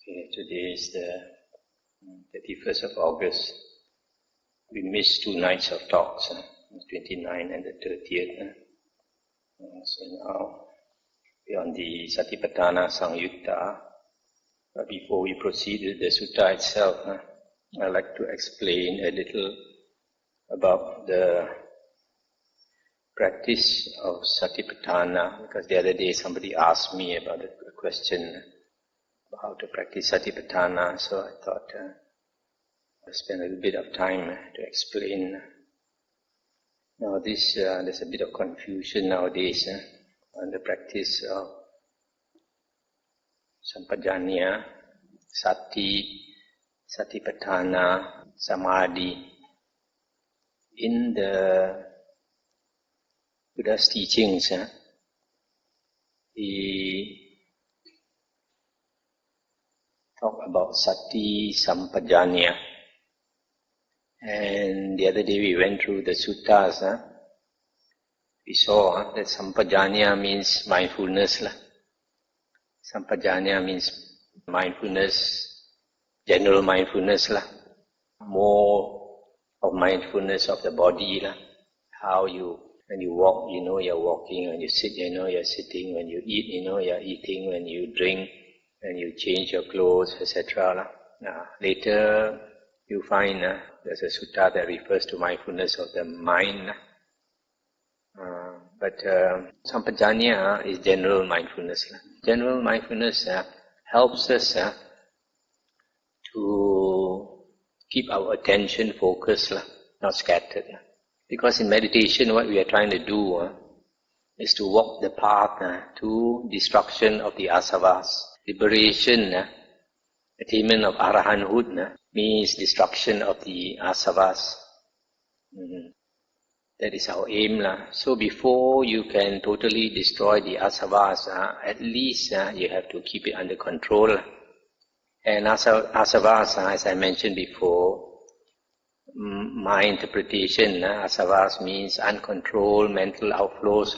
Okay, today is the 31st of August. We missed 2 nights of talks, 29 and the 30th. So now we're on the Satipatthana Samyutta. But before we proceed with the sutta itself, I'd like to explain a little about the practice of Satipatthana, because the other day somebody asked me about a question about how to practice Satipatthana, so I thought I'll spend a little bit of time to explain. Now there's a bit of confusion nowadays on the practice of Sampajanya, Sati, Satipatthana, Samadhi. In the Buddha's teachings, he talk about Sati Sampajanya. And the other day we went through the suttas. We saw that Sampajanya means mindfulness. Sampajanya means mindfulness, general mindfulness. More of mindfulness of the body. How when you walk, you know you're walking. When you sit, you know you're sitting. When you eat, you know you're eating. When you drink, when you change your clothes, etc. Later, you find there's a sutta that refers to mindfulness of the mind. But Sampajanya is general mindfulness. General mindfulness helps us to keep our attention focused, not scattered. Because in meditation, what we are trying to do is to walk the path to destruction of the asavas. Liberation, attainment of arahanthood means destruction of the asavas. That is our aim. So before you can totally destroy the asavas, at least you have to keep it under control. And asavas, as I mentioned before, my interpretation, asavas means uncontrolled mental outflows.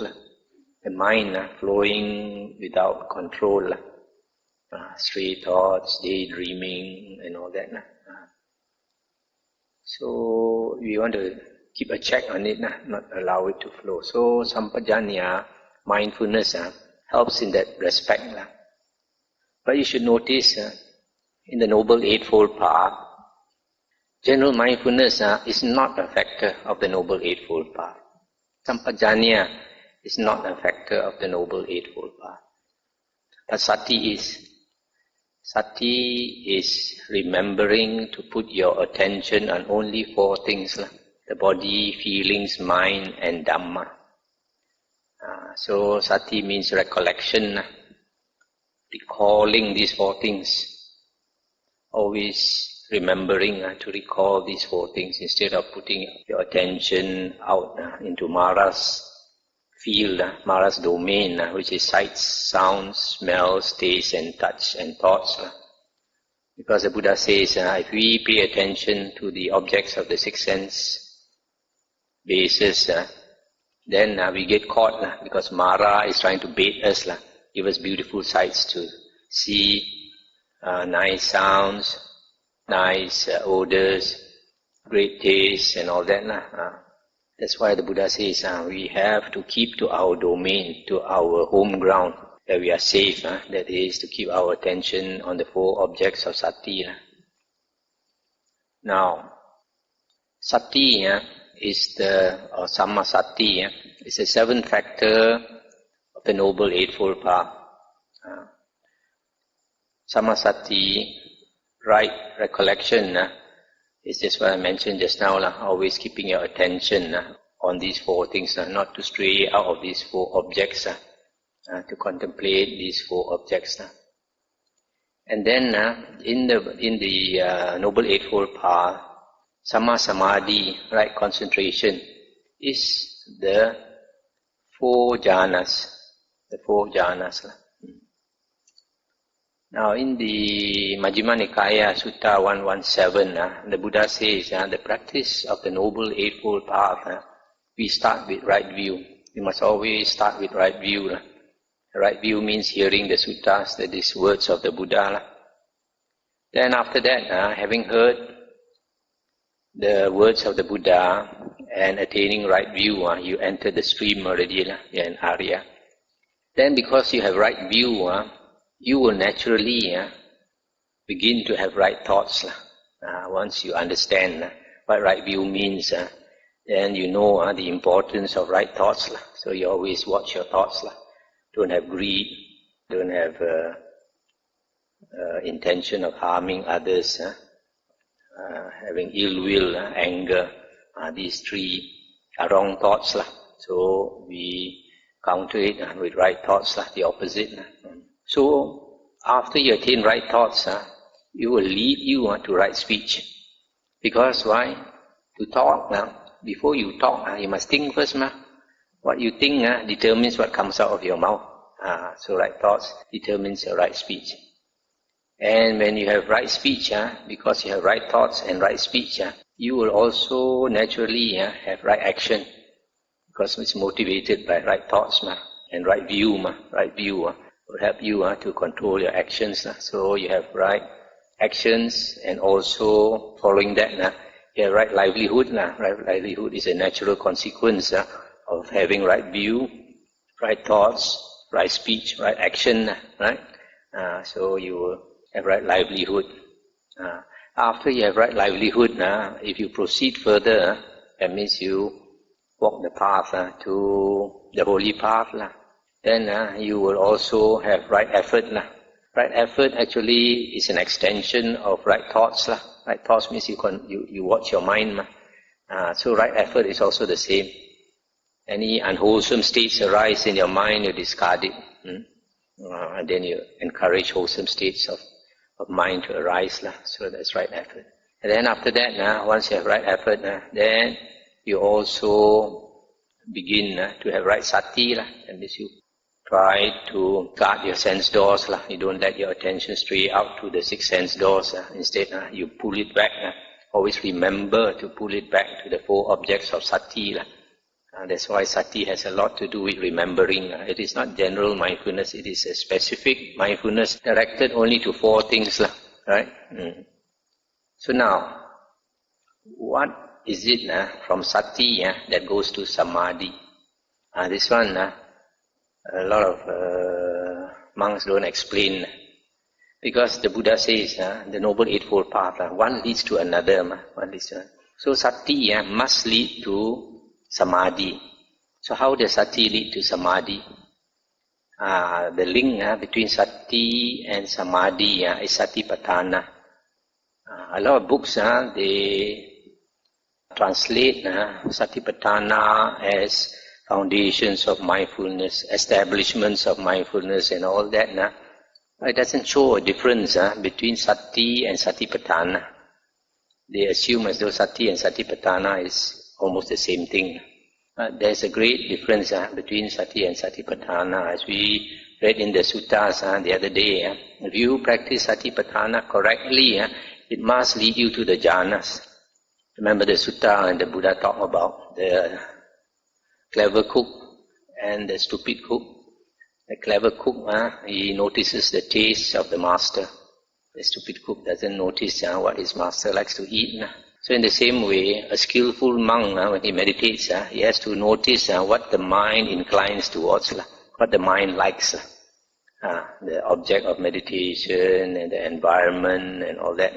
The mind flowing without control. Stray thoughts, daydreaming, and all that. So we want to keep a check on it, not allow it to flow. So Sampajanya, mindfulness, helps in that respect. But you should notice, in the Noble Eightfold Path, general mindfulness is not a factor of the Noble Eightfold Path. Sampajanya is not a factor of the Noble Eightfold Path. But Sati is. Sati is remembering to put your attention on only 4 things. The body, feelings, mind, and Dhamma. So Sati means recollection. Recalling these 4 things. Always remembering to recall these 4 things instead of putting your attention out into Mara's field, Mara's domain, which is sights, sounds, smells, tastes, and touch, and thoughts. Because the Buddha says, if we pay attention to the objects of the 6 sense bases, then we get caught, because Mara is trying to bait us, give us beautiful sights to see, nice sounds, nice odors, great taste, and all that. That's why the Buddha says we have to keep to our domain, to our home ground, where we are safe. That is, to keep our attention on the 4 objects of Sati. Now, Sati is or Sammasati is the 7th factor of the Noble Eightfold Path. Sammasati, right recollection, is just what I mentioned just now, always keeping your attention on these 4 things, not to stray out of these 4 objects, to contemplate these 4 objects. And then in the Noble Eightfold Path, Samma Samadhi, right concentration, is the 4 jhanas. The 4 jhanas. Now in the Majjhima Nikaya Sutta 117, the Buddha says the practice of the Noble Eightfold Path, we start with right view. We must always start with right view. Right view means hearing the suttas, that is words of the Buddha. Then after that, having heard the words of the Buddha and attaining right view, you enter the stream already, you're an Arya. Then because you have right view, you will naturally begin to have right thoughts. Once you understand what right view means, then you know the importance of right thoughts. So you always watch your thoughts. Don't have greed, don't have intention of harming others, having ill will, anger. These three are wrong thoughts. So we counter it with right thoughts, the opposite. So after you attain right thoughts, it will lead you to right speech. Because why? To talk before you talk, you must think first. What you think determines what comes out of your mouth. So right thoughts determines your right speech. And when you have right speech, because you have right thoughts and right speech, you will also naturally have right action, because it's motivated by right thoughts and right view. Right view will help you to control your actions. So you have right actions, and also following that, you have right livelihood. Right livelihood is a natural consequence of having right view, right thoughts, right speech, right action. Right? So you will have right livelihood. After you have right livelihood, if you proceed further, that means you walk the path to the holy path. Then you will also have right effort. Right effort actually is an extension of right thoughts. Right thoughts means you watch your mind. So right effort is also the same. Any unwholesome states arise in your mind, you discard it. And then you encourage wholesome states of mind to arise. So that's right effort. And then after that, once you have right effort, then you also begin to have right sati. That means you try to guard your sense doors. You don't let your attention stray out to the 6 sense doors. Instead, you pull it back. Always remember to pull it back to the 4 objects of sati. That's why sati has a lot to do with remembering. It is not general mindfulness. It is a specific mindfulness directed only to 4 things. Right? So now, what is it from sati that goes to samadhi? This one, a lot of monks don't explain. Because the Buddha says, the Noble Eightfold Path, one leads to another. One leads to another. So sati must lead to samadhi. So how does sati lead to samadhi? The link between sati and samadhi is Satipatthana. A lot of books, they translate Satipatthana as foundations of mindfulness, establishments of mindfulness and all that. It doesn't show a difference between sati and Satipatthana. They assume as though sati and Satipatthana is almost the same thing. There's a great difference between sati and Satipatthana. As we read in the suttas the other day, if you practice Satipatthana correctly, it must lead you to the jhanas. Remember the sutta and the Buddha talk about the clever cook and the stupid cook. The clever cook, he notices the taste of the master. The stupid cook doesn't notice what his master likes to eat. So in the same way, a skillful monk, when he meditates, he has to notice what the mind inclines towards, what the mind likes. The object of meditation and the environment and all that.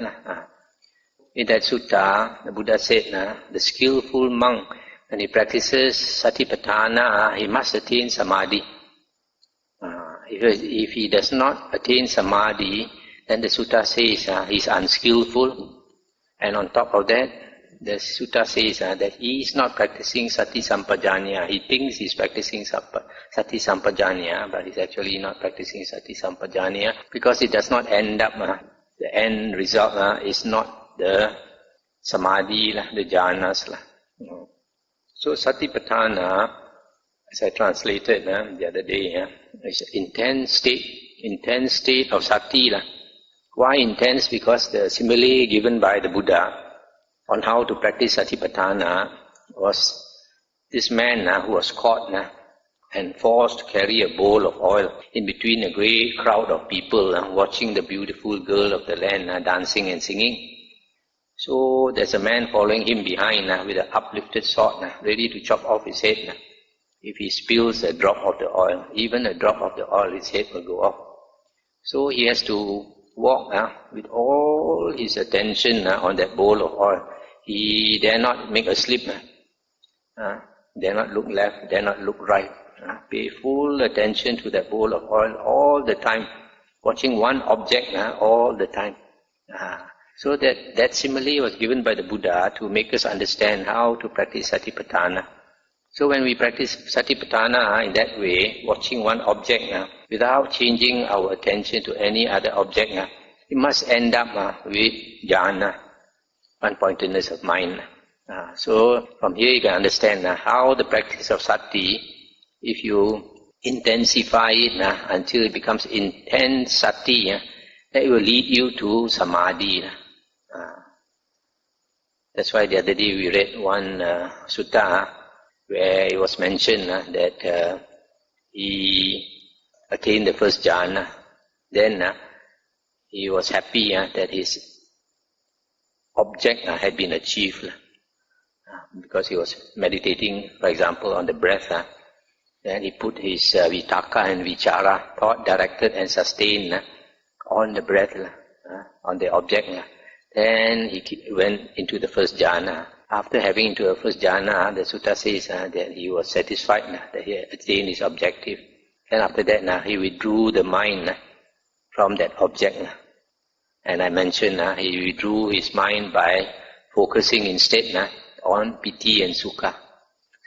In that sutta, the Buddha said, the skillful monk, when he practices Satipatthana, he must attain samadhi. If he does not attain samadhi, then the sutta says he is unskillful. And on top of that, the sutta says that he is not practicing sati sampajanya. He thinks he is practicing sati sampajanya, but he is actually not practicing sati sampajanya because it does not end up, the end result is not the samadhi, the jhanas. So Satipatthana, as I translated the other day, is intense state of sati. Why intense? Because the simile given by the Buddha on how to practice Satipatthana was this man who was caught and forced to carry a bowl of oil in between a great crowd of people watching the beautiful girl of the land dancing and singing. So there's a man following him behind with an uplifted sword, ready to chop off his head. If he spills a drop of the oil, even a drop of the oil, his head will go off. So he has to walk with all his attention on that bowl of oil. He dare not make a slip, dare not look left, dare not look right. Pay full attention to that bowl of oil all the time, watching one object all the time. So that simile was given by the Buddha to make us understand how to practice Satipatthana. So when we practice Satipatthana in that way, watching one object without changing our attention to any other object, it must end up with jhana, one-pointedness of mind. So from here you can understand how the practice of Sati, if you intensify it until it becomes intense Sati, that will lead you to Samadhi. That's why the other day we read one sutta where it was mentioned that he attained the first jhana. Then he was happy that his object had been achieved because he was meditating, for example, on the breath. Then he put his vitaka and vichara, thought directed and sustained on the breath, on the object. Then he went into the first jhana. After having into the first jhana, the sutta says that he was satisfied that he had attained his objective. Then after that, he withdrew the mind from that object. And I mentioned he withdrew his mind by focusing instead on piti and sukha.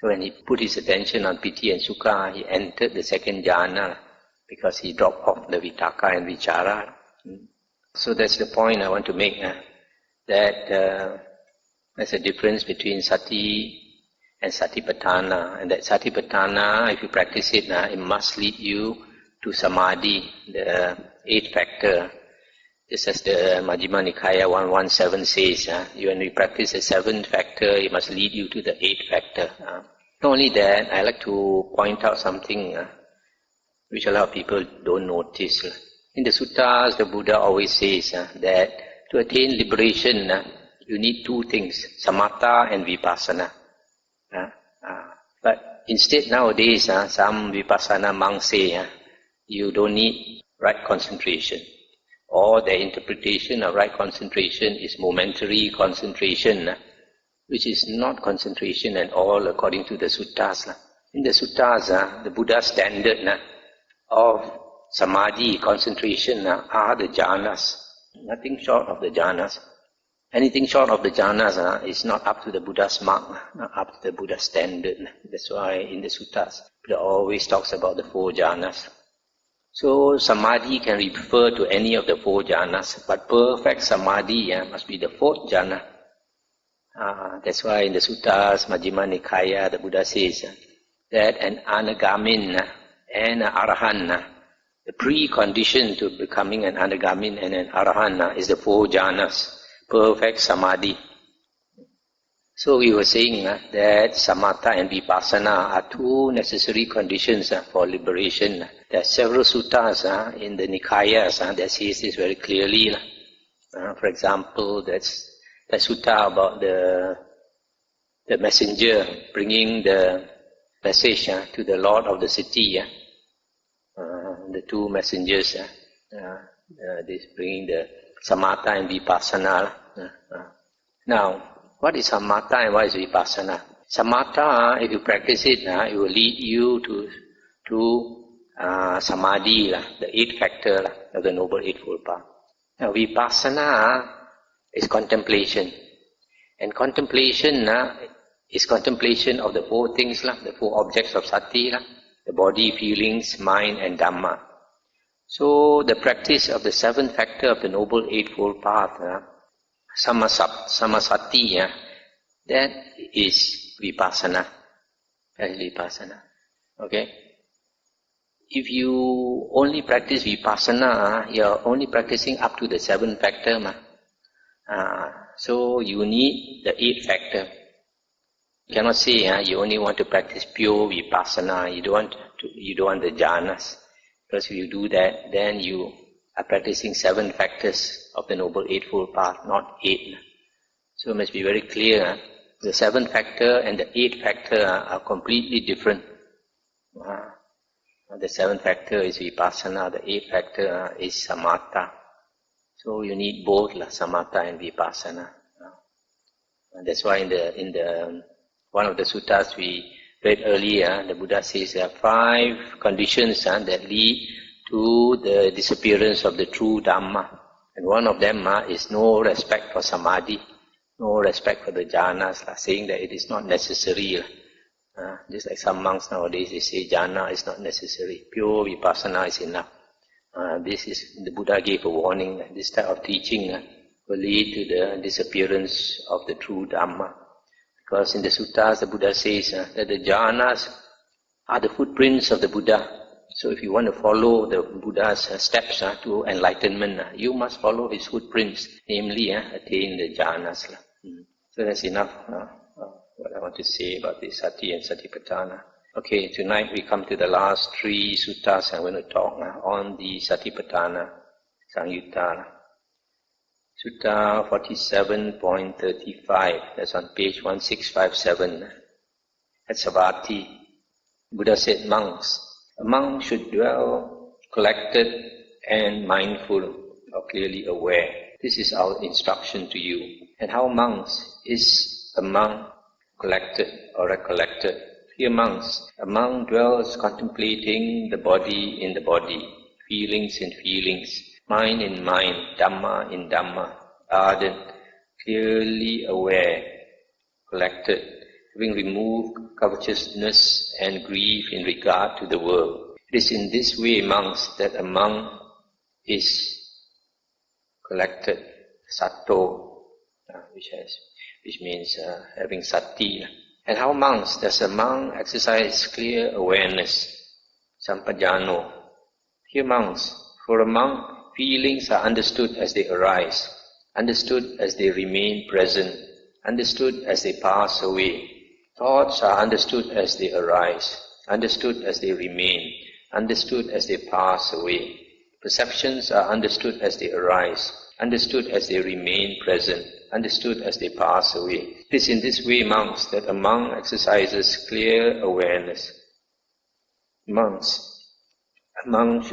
So when he put his attention on piti and sukha, he entered the second jhana because he dropped off the vitaka and vichara. So that's the point I want to make, that there's a difference between sati and satipatthana, and that satipatthana, if you practice it, it must lead you to samadhi, the eighth factor. Just as the Majjhima Nikaya 117 says, when we practice the seventh factor, it must lead you to the eighth factor. Not only that, I like to point out something which a lot of people don't notice. In the suttas, the Buddha always says that to attain liberation, you need two things, samatha and vipassana. But instead nowadays, some vipassana monks say you don't need right concentration. Or their interpretation of right concentration is momentary concentration, which is not concentration at all according to the suttas. In the suttas, the Buddha's standard of samadhi, concentration, are the jhanas. Nothing short of the jhanas. Anything short of the jhanas is not up to the Buddha's mark, not up to the Buddha's standard. That's why in the suttas, Buddha always talks about the four jhanas. So samadhi can refer to any of the four jhanas, but perfect samadhi must be the fourth jhana. That's why in the suttas, Majjhima Nikaya, the Buddha says that an Anagamin and an Arahant, the precondition to becoming an Anagamin and an Arahant is the four jhanas, perfect samadhi. So we were saying that samatha and vipassana are two necessary conditions for liberation. There are several suttas in the Nikayas that says this very clearly. For example, that's the sutta about the messenger bringing the message to the Lord of the city. The two messengers, this bringing the samatha and vipassana. Now, what is samatha and what is vipassana? Samatha, if you practice it, it will lead you to samadhi, the eighth factor of the Noble Eightfold Path. Now, vipassana is contemplation. And contemplation is contemplation of the four things, the four objects of sati, the body, feelings, mind, and Dhamma. So, the practice of the seventh factor of the Noble Eightfold Path, samasati, that is vipassana. That is vipassana. Okay? If you only practice vipassana, you are only practicing up to the seventh factor. So you need the eighth factor. You cannot say you only want to practice pure vipassana. You don't want you don't want the jhanas. Because if you do that, then you are practicing 7 factors of the Noble Eightfold Path, not 8. So it must be very clear. The 7 factor and the 8 factor are completely different. The 7 factor is vipassana, the 8 factor is samatha. So you need both, samatha and vipassana. And that's why in the one of the suttas we read earlier, the Buddha says there are 5 conditions that lead to the disappearance of the true Dhamma. And one of them is no respect for Samadhi, no respect for the jhanas, saying that it is not necessary. Just like some monks nowadays, they say jhana is not necessary, pure vipassana is enough. The Buddha gave a warning that this type of teaching will lead to the disappearance of the true Dhamma. Because in the suttas, the Buddha says that the jhanas are the footprints of the Buddha. So if you want to follow the Buddha's steps to enlightenment, you must follow his footprints, namely attain the jhanas. So that's enough what I want to say about the Sati and Satipatthana. Okay, tonight we come to the last 3 suttas I'm going to talk on the Satipatthana, Samyutta. Sutta 47.35, that's on page 1657. At Savatthi, Buddha said, monks, a monk should dwell collected and mindful or clearly aware. This is our instruction to you. And how monks is a monk collected or recollected? Here monks, a monk dwells contemplating the body in the body, feelings in feelings, mind in mind, Dhamma in Dhamma, ardent, clearly aware, collected, having removed covetousness and grief in regard to the world. It is in this way, monks, that a monk is collected, sato, which means having sati. And how monks does a monk exercise clear awareness, sampajano? Here monks, for a monk, feelings are understood as they arise, understood as they remain present, understood as they pass away. Thoughts are understood as they arise, understood as they remain, understood as they pass away. Perceptions are understood as they arise, understood as they remain present, understood as they pass away. It is in this way, monks, that a monk exercises clear awareness. Monks, a monk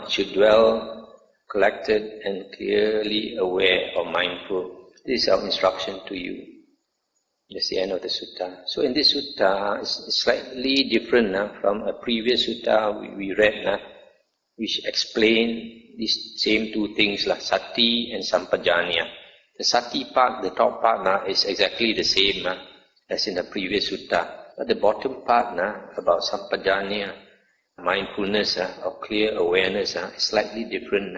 should dwell collected and clearly aware or mindful. This is our instruction to you. That's the end of the sutta. So in this sutta, it's slightly different from a previous sutta we read, which explain these same 2 things, sati and sampajanya. The sati part, the top part, is exactly the same as in the previous sutta. But the bottom part about sampajanya, mindfulness or clear awareness, is slightly different.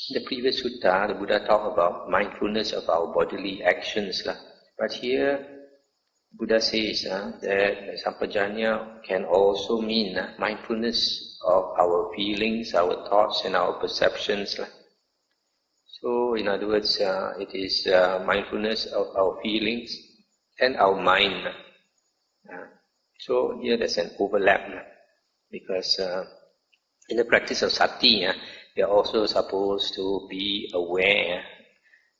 In the previous sutta, the Buddha talked about mindfulness of our bodily actions. But here, Buddha says that sampajanya can also mean mindfulness of our feelings, our thoughts and our perceptions. So, in other words, it is mindfulness of our feelings and our mind. So here there's an overlap, because in the practice of sati, we are also supposed to be aware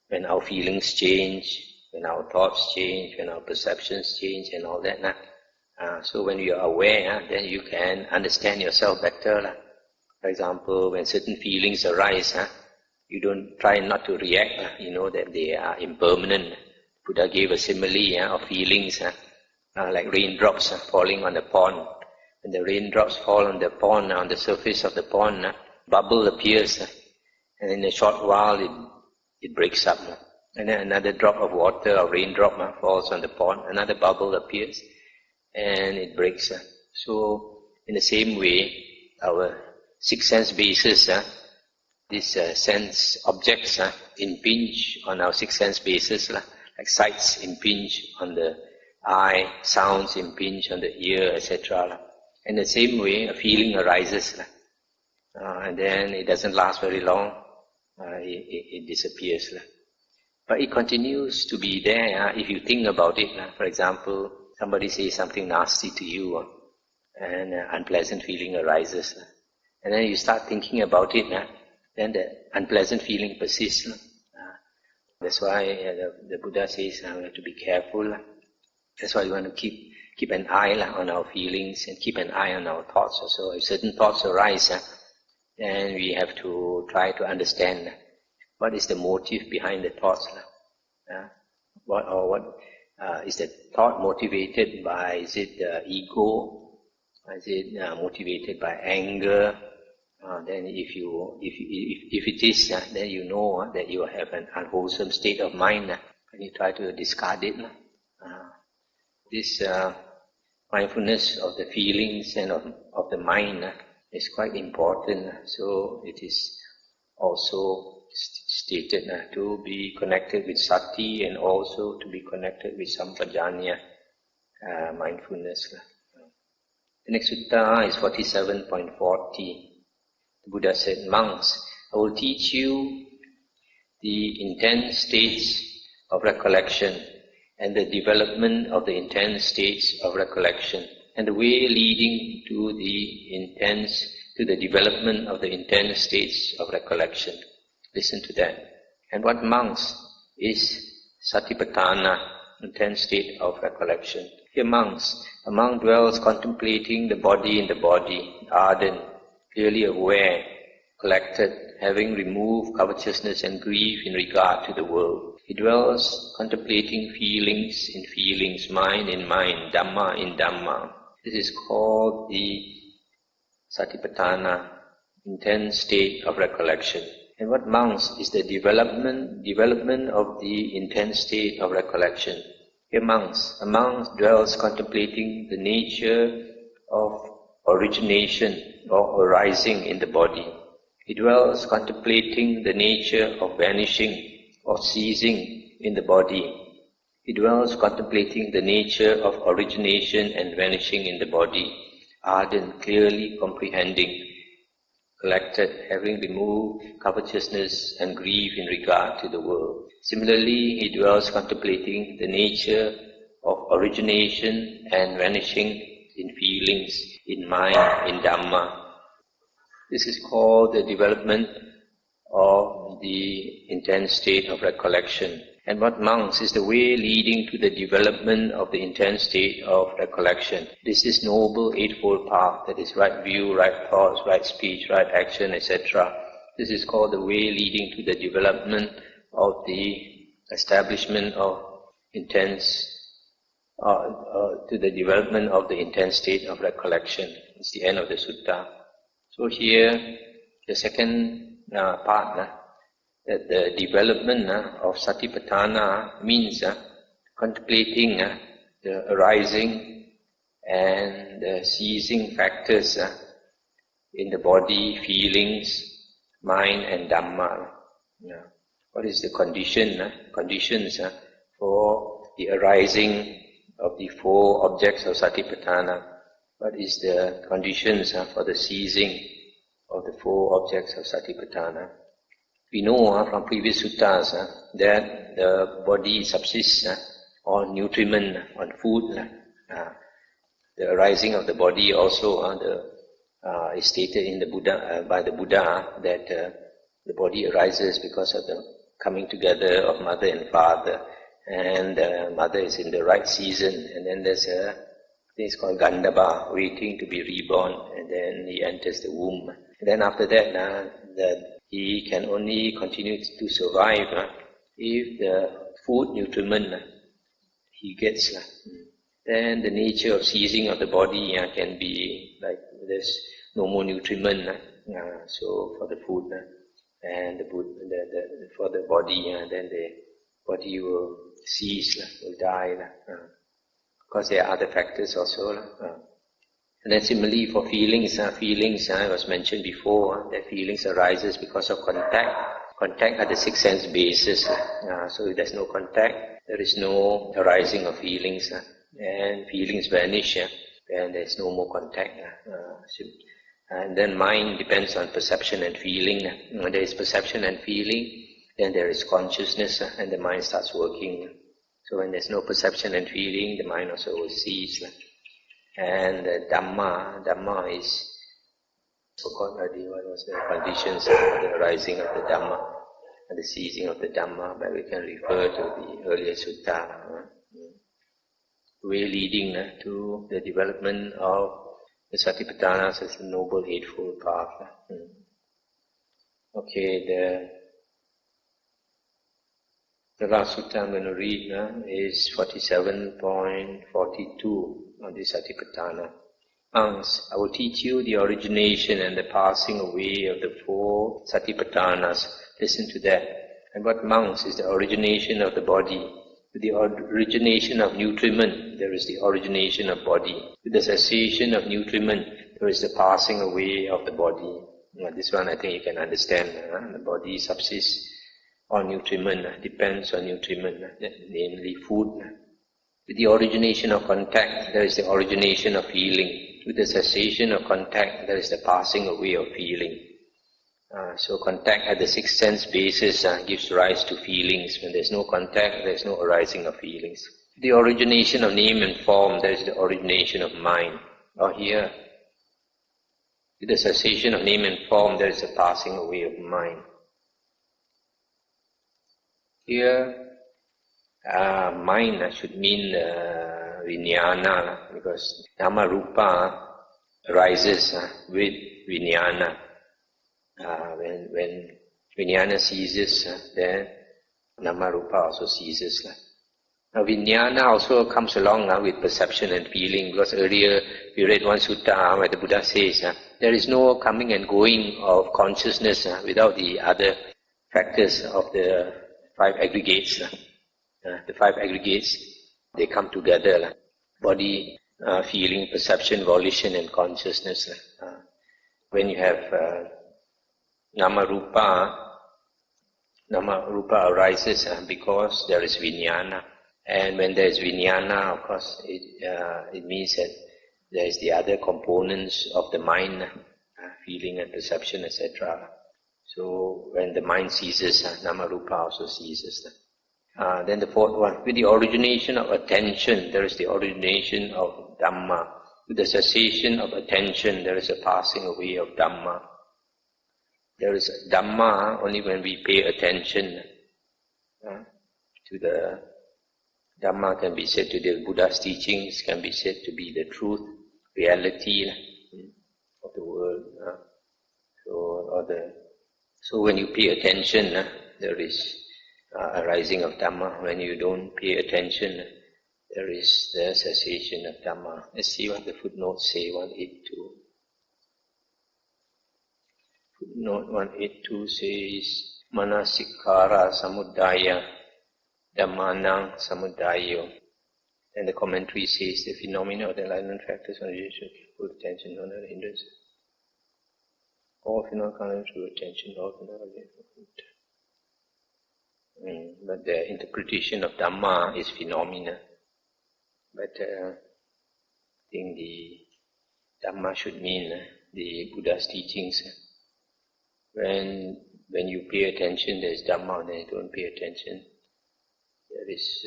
when our feelings change, when our thoughts change, when our perceptions change and all that. So when you are aware, then you can understand yourself better. For example, when certain feelings arise, you don't try not to react. You know that they are impermanent. Buddha gave a simile of feelings, like raindrops falling on the pond. When the raindrops fall on the pond, on the surface of the pond, bubble appears, and in a short while it breaks up. And then another drop of water or raindrop falls on the pond, another bubble appears, and it breaks. So in the same way, our 6 sense bases, these sense objects impinge on our 6 sense bases, like sights impinge on the eye, sounds impinge on the ear, etc. In the same way, a feeling arises, and then it doesn't last very long, it disappears. But it continues to be there if you think about it. For example, somebody says something nasty to you, and unpleasant feeling arises. And then you start thinking about it, then the unpleasant feeling persists. That's why the Buddha says we have to be careful. That's why we want to keep an eye on our feelings and keep an eye on our thoughts also. If certain thoughts arise, then we have to try to understand what is the motive behind the thoughts. What is the thought motivated by? Is it ego? Is it motivated by anger? Then if it is, then you know that you have an unwholesome state of mind, and you try to discard it. This mindfulness of the feelings and of the mind is quite important. So it is also stated to be connected with Sati and also to be connected with Sampajanya, mindfulness. The next sutta is 47.40. The Buddha said, "Monks, I will teach you the intense states of recollection and the development of the intense states of recollection, and the way leading to the development of the intense states of recollection." Listen to that. And what monks is Satipatthana, intense state of recollection. Here monks, a monk dwells contemplating the body in the body, ardent, clearly aware, collected, having removed covetousness and grief in regard to the world. He dwells contemplating feelings in feelings, mind in mind, Dhamma in Dhamma. This is called the Satipatthana, intense state of recollection. And what monks is the development of the intense state of recollection. Here monks, a monk dwells contemplating the nature of origination or arising in the body. He dwells contemplating the nature of vanishing or ceasing in the body. He dwells contemplating the nature of origination and vanishing in the body, ardent, clearly comprehending, collected, having removed covetousness and grief in regard to the world. Similarly, he dwells contemplating the nature of origination and vanishing in feelings, in mind, in Dhamma. This is called the development of the intense state of recollection. And what monks is the way leading to the development of the intense state of recollection. This is noble eightfold path, that is right view, right thoughts, right speech, right action, etc. This is called the way leading to the development of the establishment of intense, to the development of the intense state of recollection. It's the end of the sutta. So here, the second part, that the development of Satipatthana means contemplating the arising and the ceasing factors in the body, feelings, mind and Dhamma. What is the conditions for the arising of the four objects of Satipatthana? What is the conditions for the ceasing of the four objects of Satipatthana? We know from previous suttas that the body subsists on nutriment, on food. The arising of the body also is stated in the Buddha, by the Buddha that the body arises because of the coming together of mother and father, and mother is in the right season, and then there's a thing called Gandhaba, waiting to be reborn, and then he enters the womb. And then after that, he can only continue to survive if the food nutriment he gets. Then the nature of ceasing of the body can be like there's no more nutriment, so for the food and for the body, then the body will cease, will die, because there are other factors also. And then similarly for feelings, was mentioned before, that feelings arises because of contact. Contact are the six sense bases. So if there's no contact, there is no arising of feelings. And feelings vanish, then there's no more contact. And then mind depends on perception and feeling. When there is perception and feeling, then there is consciousness, and the mind starts working. So when there's no perception and feeling, the mind also will cease. And Dhamma is, forgot already what was the conditions of the arising of the Dhamma and the ceasing of the Dhamma, but we can refer to the earlier sutta. Way leading to the development of the Satipatthana as a noble Eightfold path. Okay, the last sutta I'm going to read is 47.42 on the Satipatthana. Monks, I will teach you the origination and the passing away of the four Satipatthanas. Listen to that. And what, monks, is the origination of the body? With the origination of nutriment, there is the origination of body. With the cessation of nutriment, there is the passing away of the body. This one I think you can understand. The body subsists on nutriment, depends on nutriment, namely food. With the origination of contact, there is the origination of feeling. With the cessation of contact, there is the passing away of feeling. So contact at the sixth sense basis gives rise to feelings. When there is no contact, there is no arising of feelings. The origination of name and form, there is the origination of mind. Or here, with the cessation of name and form, there is the passing away of mind. Here, mind should mean vijnana, because Dhamma Rupa arises with vijnana. When vijnana ceases, then Dhamma Rupa also ceases. Now vijnana also comes along with perception and feeling, because earlier we read one sutta where the Buddha says there is no coming and going of consciousness without the other factors of the five aggregates. The five aggregates, they come together. Body, feeling, perception, volition and consciousness. When you have Nama Rupa arises because there is vijnana. And when there is vijnana, of course, it means that there is the other components of the mind, feeling and perception, etc. So when the mind ceases, Nama Rupa also ceases. Then the fourth one, with the origination of attention, there is the origination of Dhamma. With the cessation of attention, there is a passing away of Dhamma. There is Dhamma only when we pay attention to the Dhamma. Can be said to the Buddha's teachings, can be said to be the truth, reality of the world. So when you pay attention, there is arising of Dhamma. When you don't pay attention, there is the cessation of Dhamma. Let's see what the footnotes say, 182. Footnote 182 says, Manasikara Samudaya Dhammanang Samudayo. And the commentary says, the phenomena of the enlightenment factors on origination, full attention, no other hindrance. All phenomena come through attention, all phenomena but the interpretation of Dhamma is phenomena. But I think the Dhamma should mean the Buddha's teachings. When you pay attention, there is Dhamma. When you don't pay attention, there is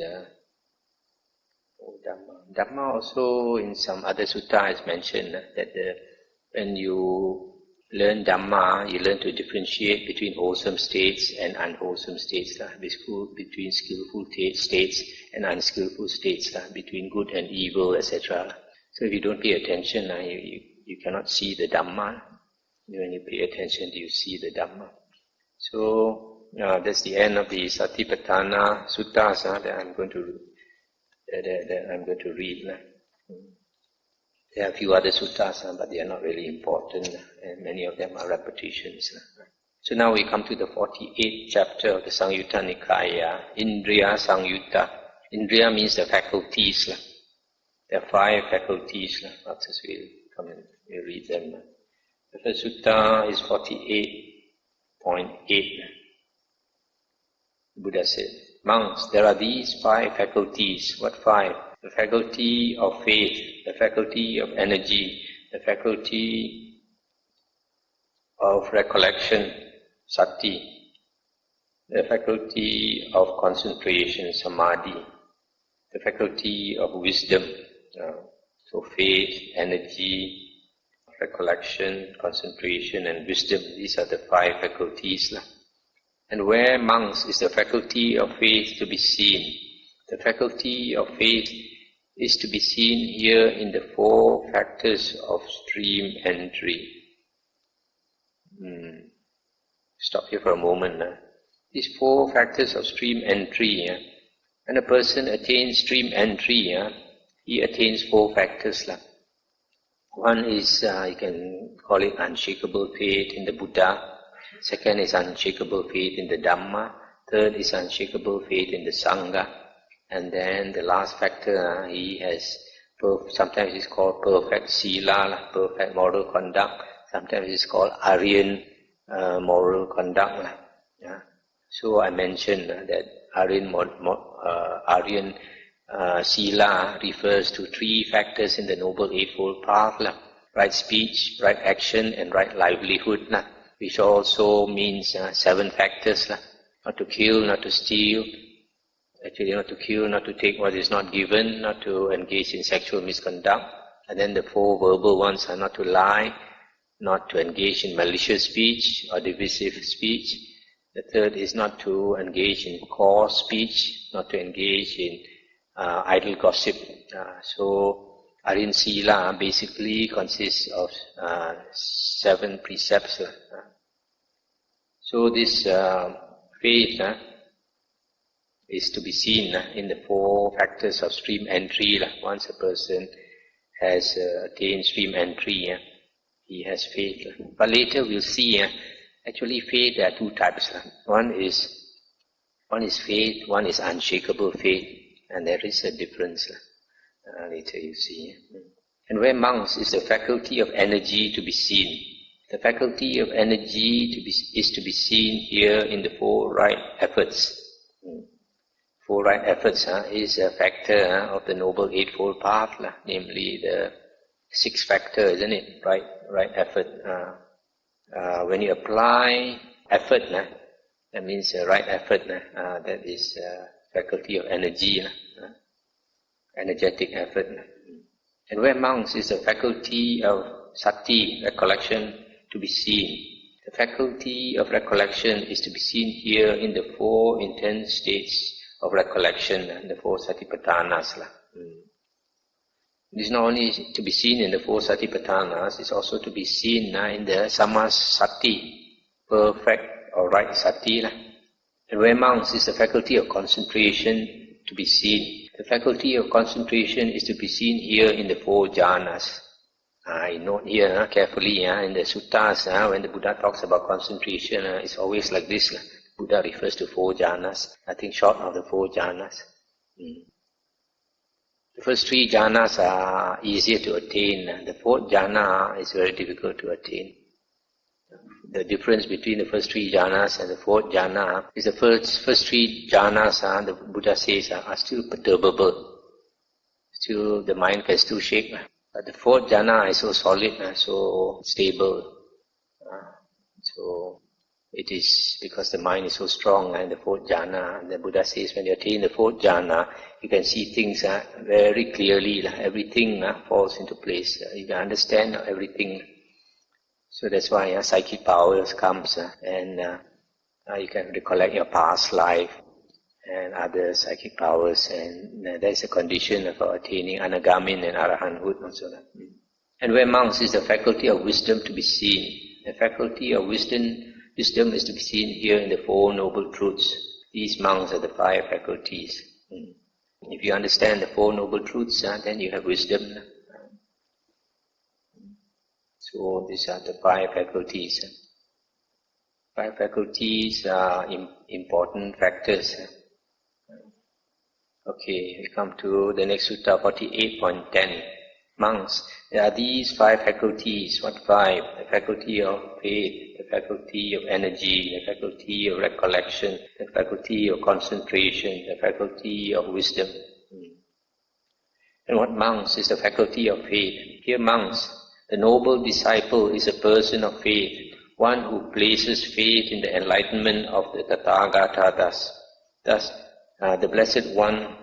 Dhamma. Dhamma also in some other sutta is mentioned that when you learn Dhamma, you learn to differentiate between wholesome states and unwholesome states, between skillful states and unskillful states, between good and evil, etc. So if you don't pay attention, you cannot see the Dhamma. When you pay attention, you see the Dhamma. So that's the end of the Satipatthana suttas that I'm going to read. There are a few other suttas, but they are not really important, and many of them are repetitions. So now we come to the 48th chapter of the Samyutta Nikaya, Indriya Samyutta. Indriya means the faculties. There are 5 faculties. After we'll come and we'll read them. The first sutta is 48.8. The Buddha said, monks, there are these 5 faculties. What 5? The faculty of faith, the faculty of energy, the faculty of recollection, Sati, the faculty of concentration, Samadhi, the faculty of wisdom. So faith, energy, recollection, concentration and wisdom, these are the 5 faculties. And where monks is the faculty of faith to be seen? The faculty of faith is to be seen here in the 4 factors of stream entry. Stop here for a moment. These 4 factors of stream entry, when a person attains stream entry, he attains 4 factors. One is, you can call it unshakable faith in the Buddha. Second is unshakable faith in the Dhamma. Third is unshakable faith in the Sangha. And then the last factor, he has, sometimes it's called perfect sila, perfect moral conduct. Sometimes it's called Aryan moral conduct. So I mentioned that Aryan sila refers to 3 factors in the Noble Eightfold Path. Right speech, right action and right livelihood. Which also means 7 factors. Not to kill, not to steal. Actually, not to kill, not to take what is not given, not to engage in sexual misconduct. And then the 4 verbal ones are not to lie, not to engage in malicious speech or divisive speech. The third is not to engage in coarse speech, not to engage in idle gossip. So Aryan Sila basically consists of 7 precepts. So this faith is to be seen in the 4 factors of stream entry. Once a person has attained stream entry, he has faith. But later we'll see, actually faith, there are 2 types. One is faith, one is unshakable faith, and there is a difference. Later you see. And where monks is the faculty of energy to be seen. The faculty of energy is to be seen here in the 4 right efforts. 4 right efforts is a factor of the Noble Eightfold Path, namely the 6th factor, isn't it? Right effort. When you apply effort, that means right effort. That is faculty of energy, energetic effort. And where monks is the faculty of Sati, recollection, to be seen. The faculty of recollection is to be seen here in the 4 intense states of recollection, the 4 Satipatthanas. It is not only to be seen in the 4 Satipatthanas, it's also to be seen in the Samasati, perfect or right Sati. And where monks is the faculty of concentration to be seen. The faculty of concentration is to be seen here in the 4 jhanas. I note here carefully in the suttas, when the Buddha talks about concentration, it's always like this. Buddha refers to 4 jhanas, nothing short of the 4 jhanas. The first 3 jhanas are easier to attain. The 4th jhana is very difficult to attain. The difference between the first 3 jhanas and the 4th jhana is the first 3 jhanas, the Buddha says, are still perturbable. Still, the mind can still shake. But the 4th jhana is so solid, so stable. So it is because the mind is so strong in the 4th jhana. The Buddha says when you attain the 4th jhana, you can see things very clearly. Everything falls into place. You can understand everything. So that's why psychic powers comes and you can recollect your past life and other psychic powers, and that is a condition for attaining Anagami and Arahanthood also. And where monks is the faculty of wisdom to be seen. The faculty of wisdom is to be seen here in the 4 noble truths. These monks are the 5 faculties. If you understand the 4 noble truths, then you have wisdom. So these are the 5 faculties. 5 faculties are important factors. Okay, we come to the next sutta, 48.10. Monks, there are these 5 faculties. What 5? The faculty of faith, the faculty of energy, the faculty of recollection, the faculty of concentration, the faculty of wisdom. And what monks is the faculty of faith? Here monks, the noble disciple is a person of faith, one who places faith in the enlightenment of the Tathagata. Thus, the Blessed One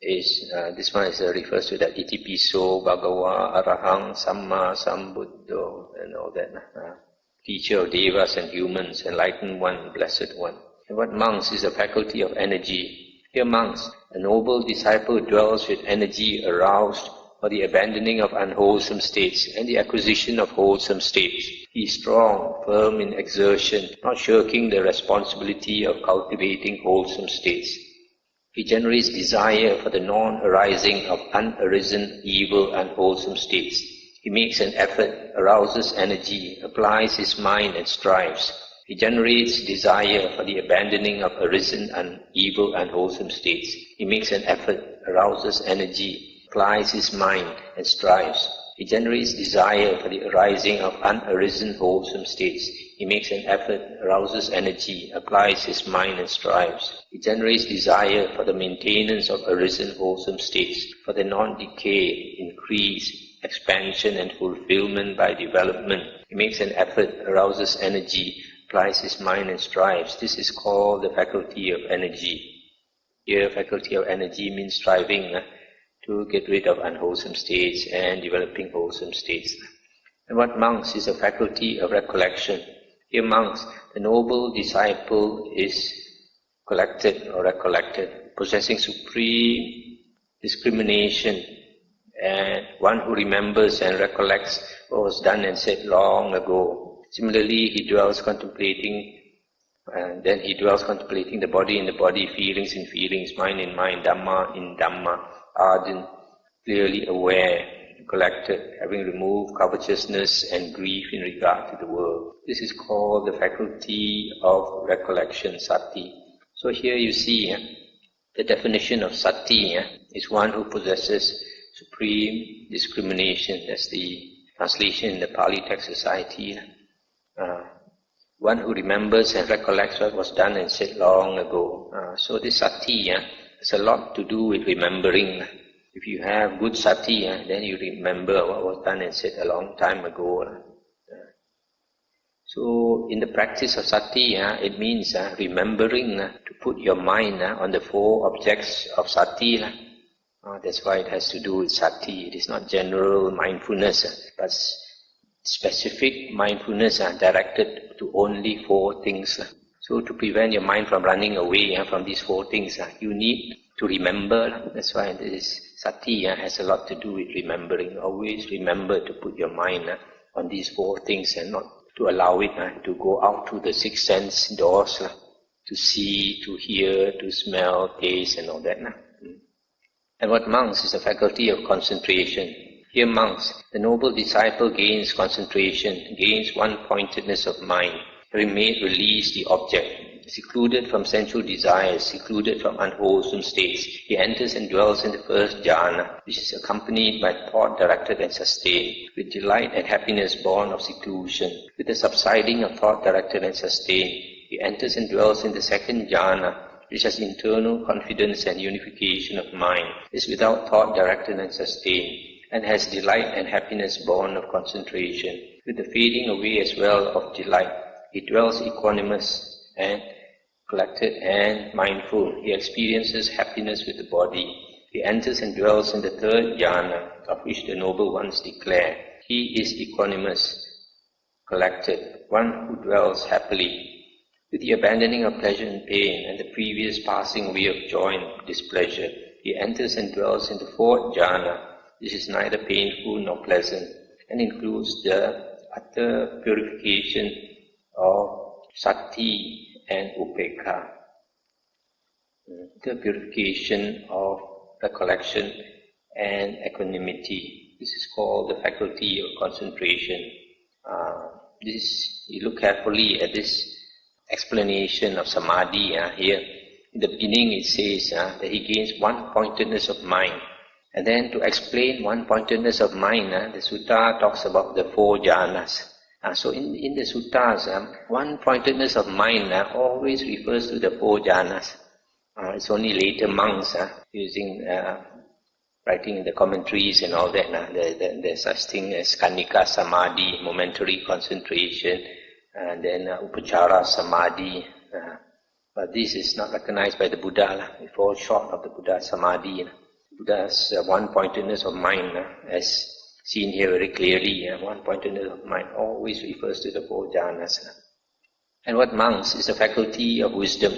is, this one is, refers to that Itipiso, Bhagava, Arahang, Samma, Sambuddho, and all that. Teacher of devas and humans, enlightened one, blessed one. And what monks is the faculty of energy. Here monks, a noble disciple dwells with energy aroused for the abandoning of unwholesome states and the acquisition of wholesome states. He is strong, firm in exertion, not shirking the responsibility of cultivating wholesome states. He generates desire for the non-arising of unarisen, evil, and wholesome states. He makes an effort, arouses energy, applies his mind and strives. He generates desire for the abandoning of arisen and evil and wholesome states. He makes an effort, arouses energy, applies his mind and strives. He generates desire for the arising of unarisen wholesome states. He makes an effort, arouses energy, applies his mind and strives. He generates desire for the maintenance of arisen wholesome states, for the non-decay, increase, expansion and fulfillment by development. He makes an effort, arouses energy, applies his mind and strives. This is called the faculty of energy. Here, faculty of energy means striving to get rid of unwholesome states and developing wholesome states. And what monks is a faculty of recollection. Here monks, the noble disciple is collected or recollected, possessing supreme discrimination, and one who remembers and recollects what was done and said long ago. Similarly, he dwells contemplating, and then he dwells contemplating the body in the body, feelings in feelings, mind in mind, Dhamma in Dhamma, ardent, clearly aware, collected, having removed covetousness and grief in regard to the world. This is called the faculty of recollection, Sati. So here you see the definition of Sati is one who possesses supreme discrimination. That's the translation in the Pali Text Society. One who remembers and recollects what was done and said long ago. So this Sati has a lot to do with remembering. If you have good Sati, then you remember what was done and said a long time ago. So in the practice of Sati, it means remembering to put your mind on the four objects of Sati. That's why it has to do with Sati. It is not general mindfulness, but specific mindfulness directed to only four things. So to prevent your mind from running away from these four things, you need to remember. That's why this Sati has a lot to do with remembering. Always remember to put your mind on these four things and not to allow it to go out to the six sense doors, to see, to hear, to smell, taste and all that. And what monks is the faculty of concentration. Here monks, the noble disciple gains concentration, gains one-pointedness of mind, having made release the object, secluded from sensual desires, secluded from unwholesome states. He enters and dwells in the first jhana, which is accompanied by thought directed and sustained, with delight and happiness born of seclusion. With the subsiding of thought directed and sustained, he enters and dwells in the second jhana, which has internal confidence and unification of mind, is without thought directed and sustained, and has delight and happiness born of concentration. With the fading away as well of delight, he dwells equanimous and collected and mindful. He experiences happiness with the body. He enters and dwells in the third jhana, of which the noble ones declare. He is equanimous, collected, one who dwells happily. With the abandoning of pleasure and pain and the previous passing away of joy and displeasure, he enters and dwells in the fourth jhana. This is neither painful nor pleasant, and includes the utter purification of Sati and Upekkha, the purification of recollection and equanimity. This is called the faculty of concentration. You look carefully at this explanation of Samadhi here. In the beginning it says that he gains one-pointedness of mind. And then to explain one-pointedness of mind, the sutta talks about the four jhanas. So in the suttas, one-pointedness of mind always refers to the four jhanas. It's only later monks using writing in the commentaries and all that. There's such thing as Kanika Samadhi, momentary concentration, and then Upachara Samadhi. But this is not recognized by the Buddha. It falls short of the Buddha Samadhi. Buddha's one-pointedness of mind, as seen here very clearly, one-pointedness of mind always refers to the four jhanas. And what monks is the faculty of wisdom.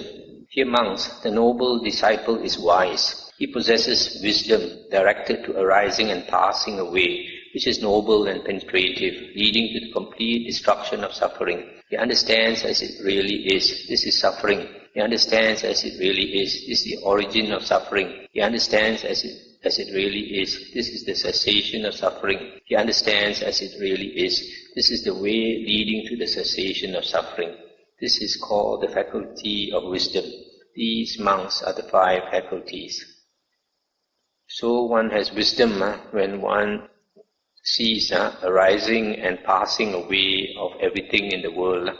Here monks, the noble disciple is wise. He possesses wisdom directed to arising and passing away, which is noble and penetrative, leading to the complete destruction of suffering. He understands as it really is, this is suffering. He understands as it really is, this is the origin of suffering. He understands as it really is, this is the cessation of suffering. He understands as it really is, this is the way leading to the cessation of suffering. This is called the faculty of wisdom. These monks are the five faculties. So one has wisdom when one sees arising and passing away of everything in the world,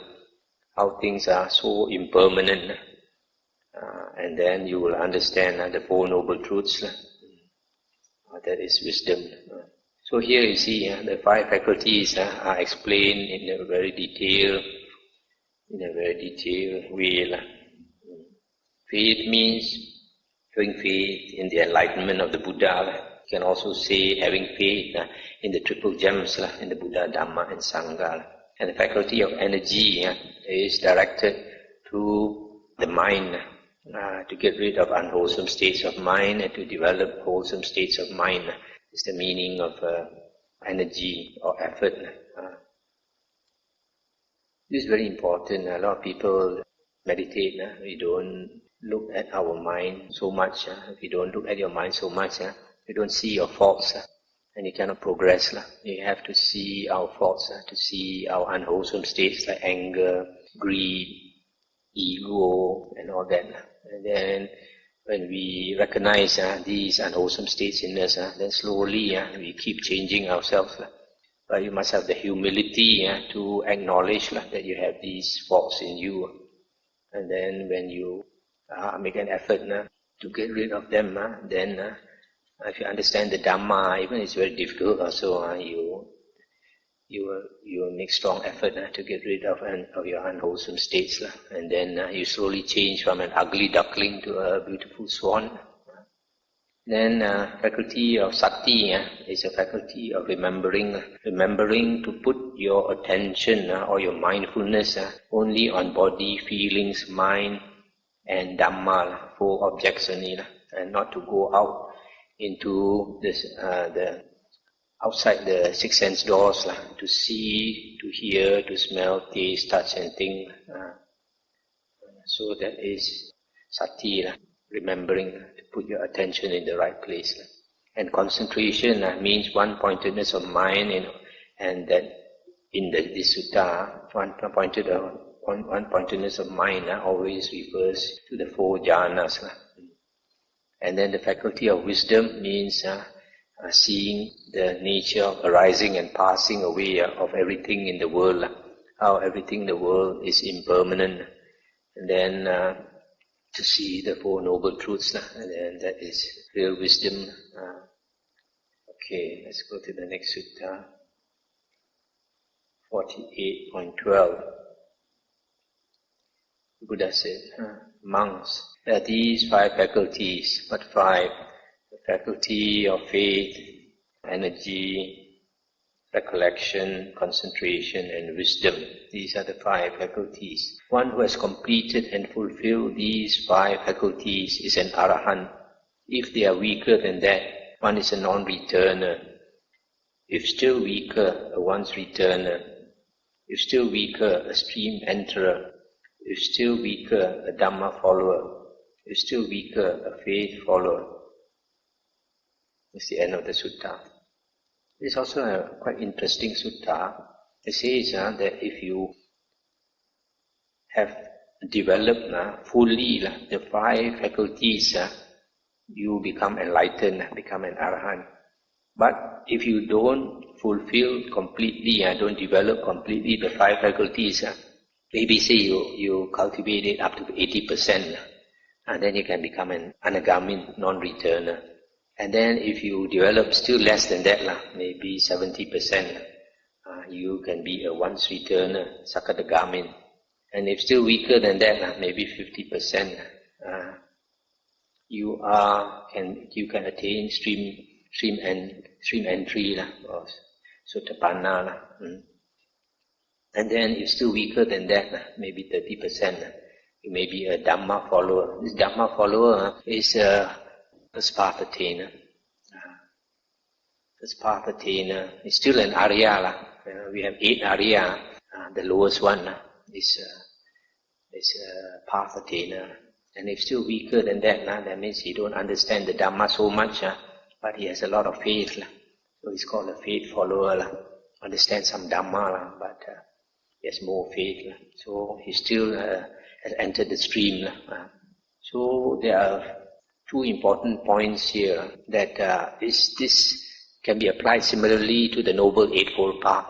how things are so impermanent, and then you will understand the Four Noble Truths. That is wisdom. So here you see the five faculties are explained in a very detailed way. Faith means having faith in the enlightenment of the Buddha. You can also say having faith in the triple gems, in the Buddha, Dhamma and Sangha. And the faculty of energy is directed to the mind, to get rid of unwholesome states of mind and to develop wholesome states of mind. Is the meaning of energy or effort. This is very important. A lot of people meditate. We don't look at our mind so much. If you don't look at your mind so much, you don't see your faults, and you cannot progress. You have to see our faults, to see our unwholesome states like anger, greed, ego, and all that. And then when we recognize these unwholesome states in us, then slowly we keep changing ourselves. But you must have the humility to acknowledge that you have these faults in you. And then when you make an effort to get rid of them, then if you understand the Dhamma, even it's very difficult also, you make strong effort to get rid of your unwholesome states, and then you slowly change from an ugly duckling to a beautiful swan. Then faculty of Sati is a faculty of remembering to put your attention or your mindfulness only on body, feelings, mind and Dhamma, four objects only, and not to go out into this, the outside the six sense doors, to see, to hear, to smell, taste, touch and think. So that is Sati, remembering to put your attention in the right place. And concentration means one-pointedness of mind, and that in this sutta, one-pointedness of mind always refers to the four jhanas. And then the faculty of wisdom means seeing the nature of arising and passing away of everything in the world, how everything in the world is impermanent, and then to see the Four Noble Truths, and then that is real wisdom. Okay, let's go to the next sutta, 48.12. Buddha said, monks, there are these five faculties. What five? The faculty of faith, energy, recollection, concentration, and wisdom. These are the five faculties. One who has completed and fulfilled these five faculties is an arahant. If they are weaker than that, one is a non-returner. If still weaker, a once-returner. If still weaker, a stream enterer. If still weaker, a Dhamma follower. If still weaker, a faith follower. That's the end of the sutta. It's also a quite interesting sutta. It says that if you have developed fully the five faculties, you become enlightened, become an arahant. But if you don't fulfill completely, don't develop completely the five faculties, maybe say you cultivate it up to 80%, and then you can become an Anagami, non-returner. And then if you develop still less than that, maybe 70%, you can be a once-returner, Sakadagamin. And if still weaker than that, maybe 50%, you can attain stream entry or Satipatthana. And then if still weaker than that, maybe 30%, you may be a Dhamma follower. This Dhamma follower is first path attainer. First path attainer is still an Arya. We have 8 Arya. The lowest one is path attainer. And if still weaker than that, that means he don't understand the Dhamma so much, but he has a lot of faith. So he's called a faith follower. Understands some Dhamma, but he has more faith. So he still has entered the stream. So there are 2 important points here that this can be applied similarly to the Noble Eightfold Path.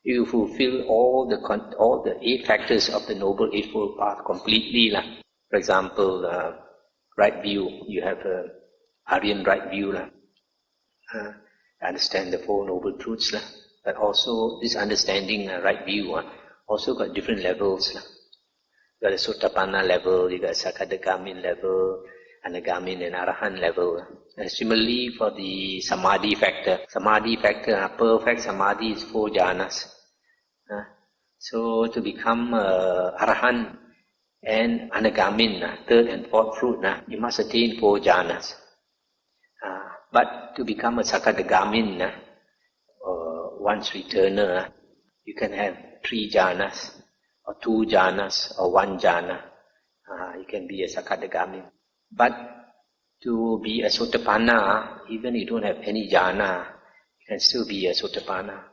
You fulfill all the 8 factors of the Noble Eightfold Path completely. For example, right view, you have Aryan right view. Understand the 4 Noble Truths. But also this understanding right view also got different levels. You got a Sotapanna level, you got a Sakadagami level, Anagami and Arahant level. And similarly for the Samadhi factor. Samadhi factor, perfect Samadhi is 4 jhanas. So to become Arahant and Anagamin, 3rd and 4th fruit, you must attain 4 jhanas. But to become a Sakadagamin, once returner, you can have 3 jhanas, or 2 jhanas, or 1 jhana. You can be a Sakadagamin. But to be a Sotapanna, even if you don't have any jhana, you can still be a Sotapanna.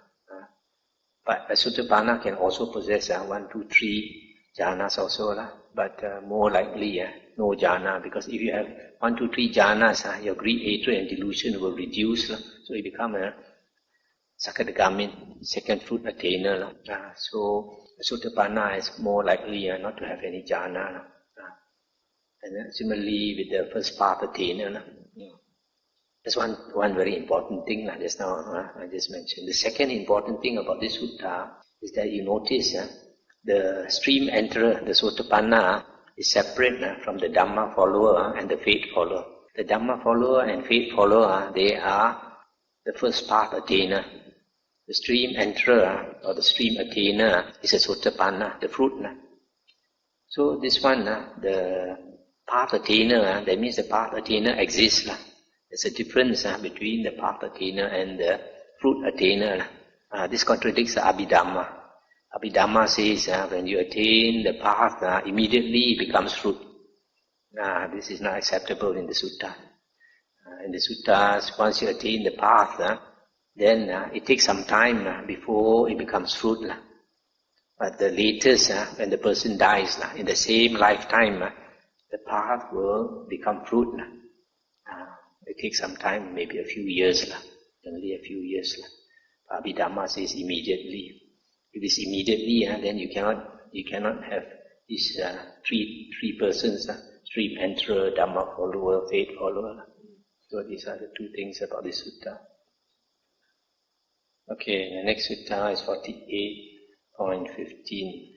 But a Sotapanna can also possess 1, 2, 3 jhanas also, but more likely no jhana, because if you have 1, 2, 3 jhanas, your greed, hatred and delusion will reduce, so you become a Sakadagamin, 2nd fruit attainer. So a Sotapanna is more likely not to have any jhana. And similarly with the first path attainer. That's one very important thing just now I just mentioned. The second important thing about this sutta is that you notice the stream enterer, the Sotapanna, is separate from the Dhamma follower and the faith follower. The Dhamma follower and faith follower, they are the first path attainer. The stream enterer or the stream attainer is a Sotapanna, the fruit. So this one, the path attainer, that means the path attainer exists. There's a difference between the path attainer and the fruit attainer. This contradicts the Abhidhamma. Abhidhamma says when you attain the path, immediately it becomes fruit. This is not acceptable in the sutta. In the suttas, once you attain the path, then it takes some time before it becomes fruit. But the latest, when the person dies, in the same lifetime, the path will become fruit. It takes some time, maybe a few years, only a few years. Abhidhamma says immediately. If it's immediately, then you cannot have these three persons: stream enterer, Dhamma follower, faith follower. So these are the 2 things about this sutta. Okay, the next sutta is 48.15.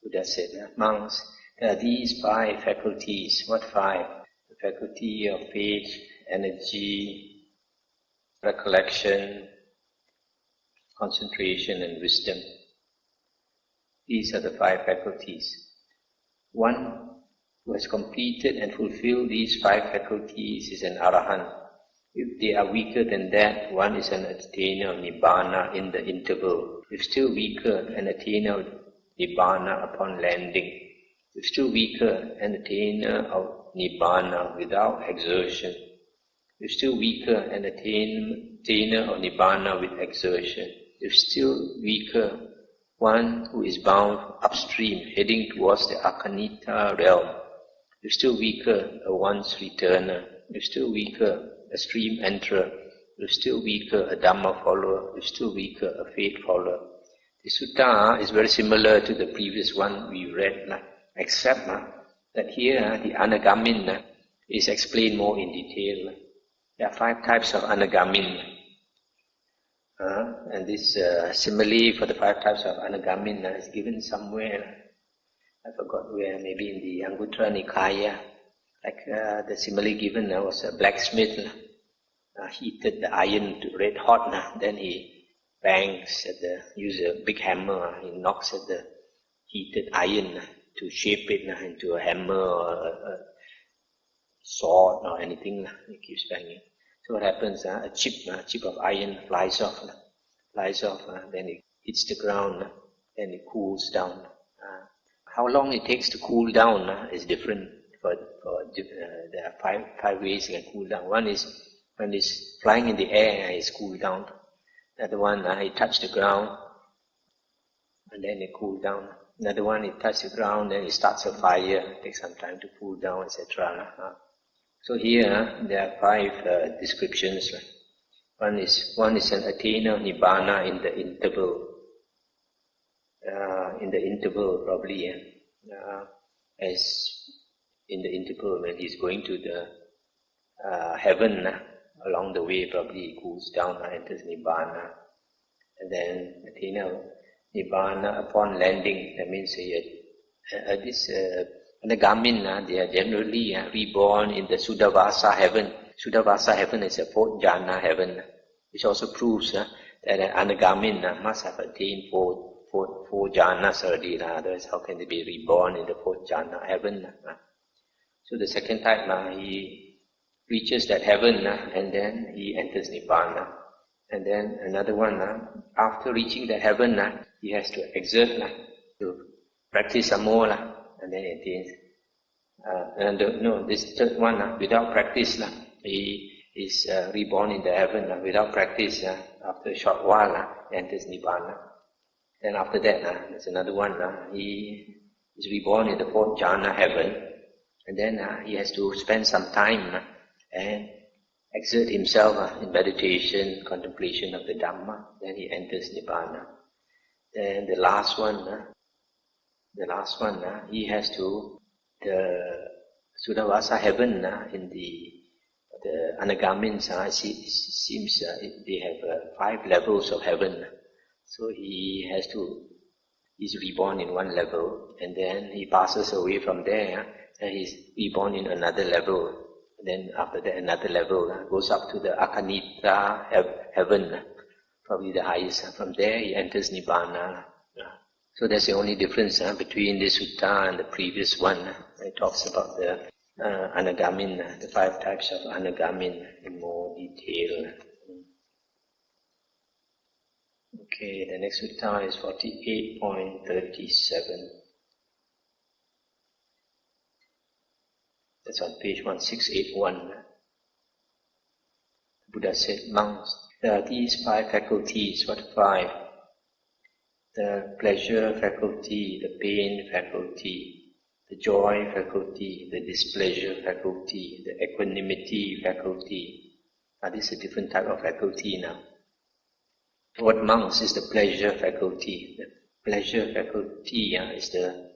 Buddha said, monks, there are these 5 faculties. What 5? The faculty of faith, energy, recollection, concentration and wisdom. These are the 5 faculties. One who has completed and fulfilled these 5 faculties is an Arahant. If they are weaker than that, one is an attainer of Nibbana in the interval. If still weaker, an attainer of Nibbana upon landing. If still weaker, an attainer of Nibbana without exertion. If still weaker, an attainer of Nibbana with exertion. If still weaker, one who is bound upstream, heading towards the Akanita realm. If still weaker, a once returner. If still weaker, a stream enterer. If still weaker, a Dhamma follower. If still weaker, a faith follower. The sutta is very similar to the previous one we read, except that here the Anagamin is explained more in detail. There are 5 types of Anagamin. And this simile for the 5 types of Anagamin is given somewhere. I forgot where, maybe in the Anguttara Nikaya. Like the simile given was a blacksmith heated the iron to red hot, then he bangs at use a big hammer, he knocks at the heated iron to shape it into a hammer or a sword or anything. He keeps banging. So what happens? A chip of iron flies off, then it hits the ground, then it cools down. How long it takes to cool down is different. There are five ways you can cool down. One is when it's flying in the air, it's cooled down. Another one, it touches the ground, and then it cools down. Another one, it touches the ground, then it starts a fire. It takes some time to cool down, etc. So here there are 5 descriptions. One is an attainer nibbana in the interval. Probably as in the interval when he's going to the heaven, along the way probably he cools down, enters nibbana, and then attainer nibbana upon landing. That means this Anagami, they are generally reborn in the Suddhavasa heaven. Suddhavasa heaven is a 4th jhana heaven, which also proves that an Anagami must have attained four jhanas already. Otherwise, how can they be reborn in the 4th jhana heaven? So the second type, he reaches that heaven and then he enters nibbana. And then another one, after reaching that heaven, he has to exert, to practice some more, and then it attains. This third one, without practice, he is reborn in the heaven. Without practice, after a short while, enters nibbana. Then after that, there's another one, he is reborn in the 4th jhana heaven, and then he has to spend some time and exert himself in meditation, contemplation of the Dhamma. Then he enters nibbana. Then the last one, he has to the Suddhavasa heaven in the Anagamins. Seems they have 5 levels of heaven. So he's reborn in one level, and then he passes away from there, and he's reborn in another level. Then after that, another level goes up to the Akanita heaven, probably the highest. From there, he enters nibbana. So that's the only difference between this sutta and the previous one. It talks about the Anagamin, the 5 types of Anagamin in more detail. Okay, the next sutta is 48.37. That's on page 1681. Buddha said, monks, there are these 5 faculties. What 5? The pleasure faculty, the pain faculty, the joy faculty, the displeasure faculty, the equanimity faculty. This is a different type of faculty now. What monks is the pleasure faculty? The pleasure faculty is the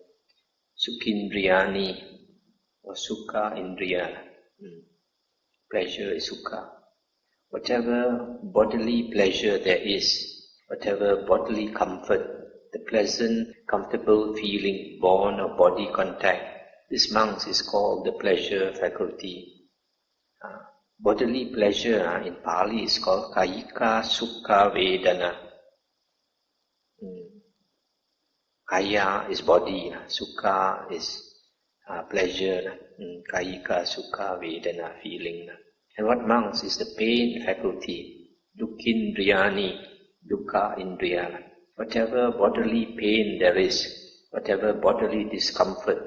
Sukhindriyani or Sukha Indriya. Pleasure is Sukha. Whatever bodily pleasure there is, whatever bodily comfort, the pleasant, comfortable feeling born of body contact, this monks is called the pleasure faculty. Bodily pleasure in Pali is called Kayika Sukha Vedana. Kaya is body, Sukha is pleasure, Kayika Sukha Vedana, feeling. And what monks is the pain faculty, Dukkindriyani, Dukkha Indriya. Whatever bodily pain there is, whatever bodily discomfort,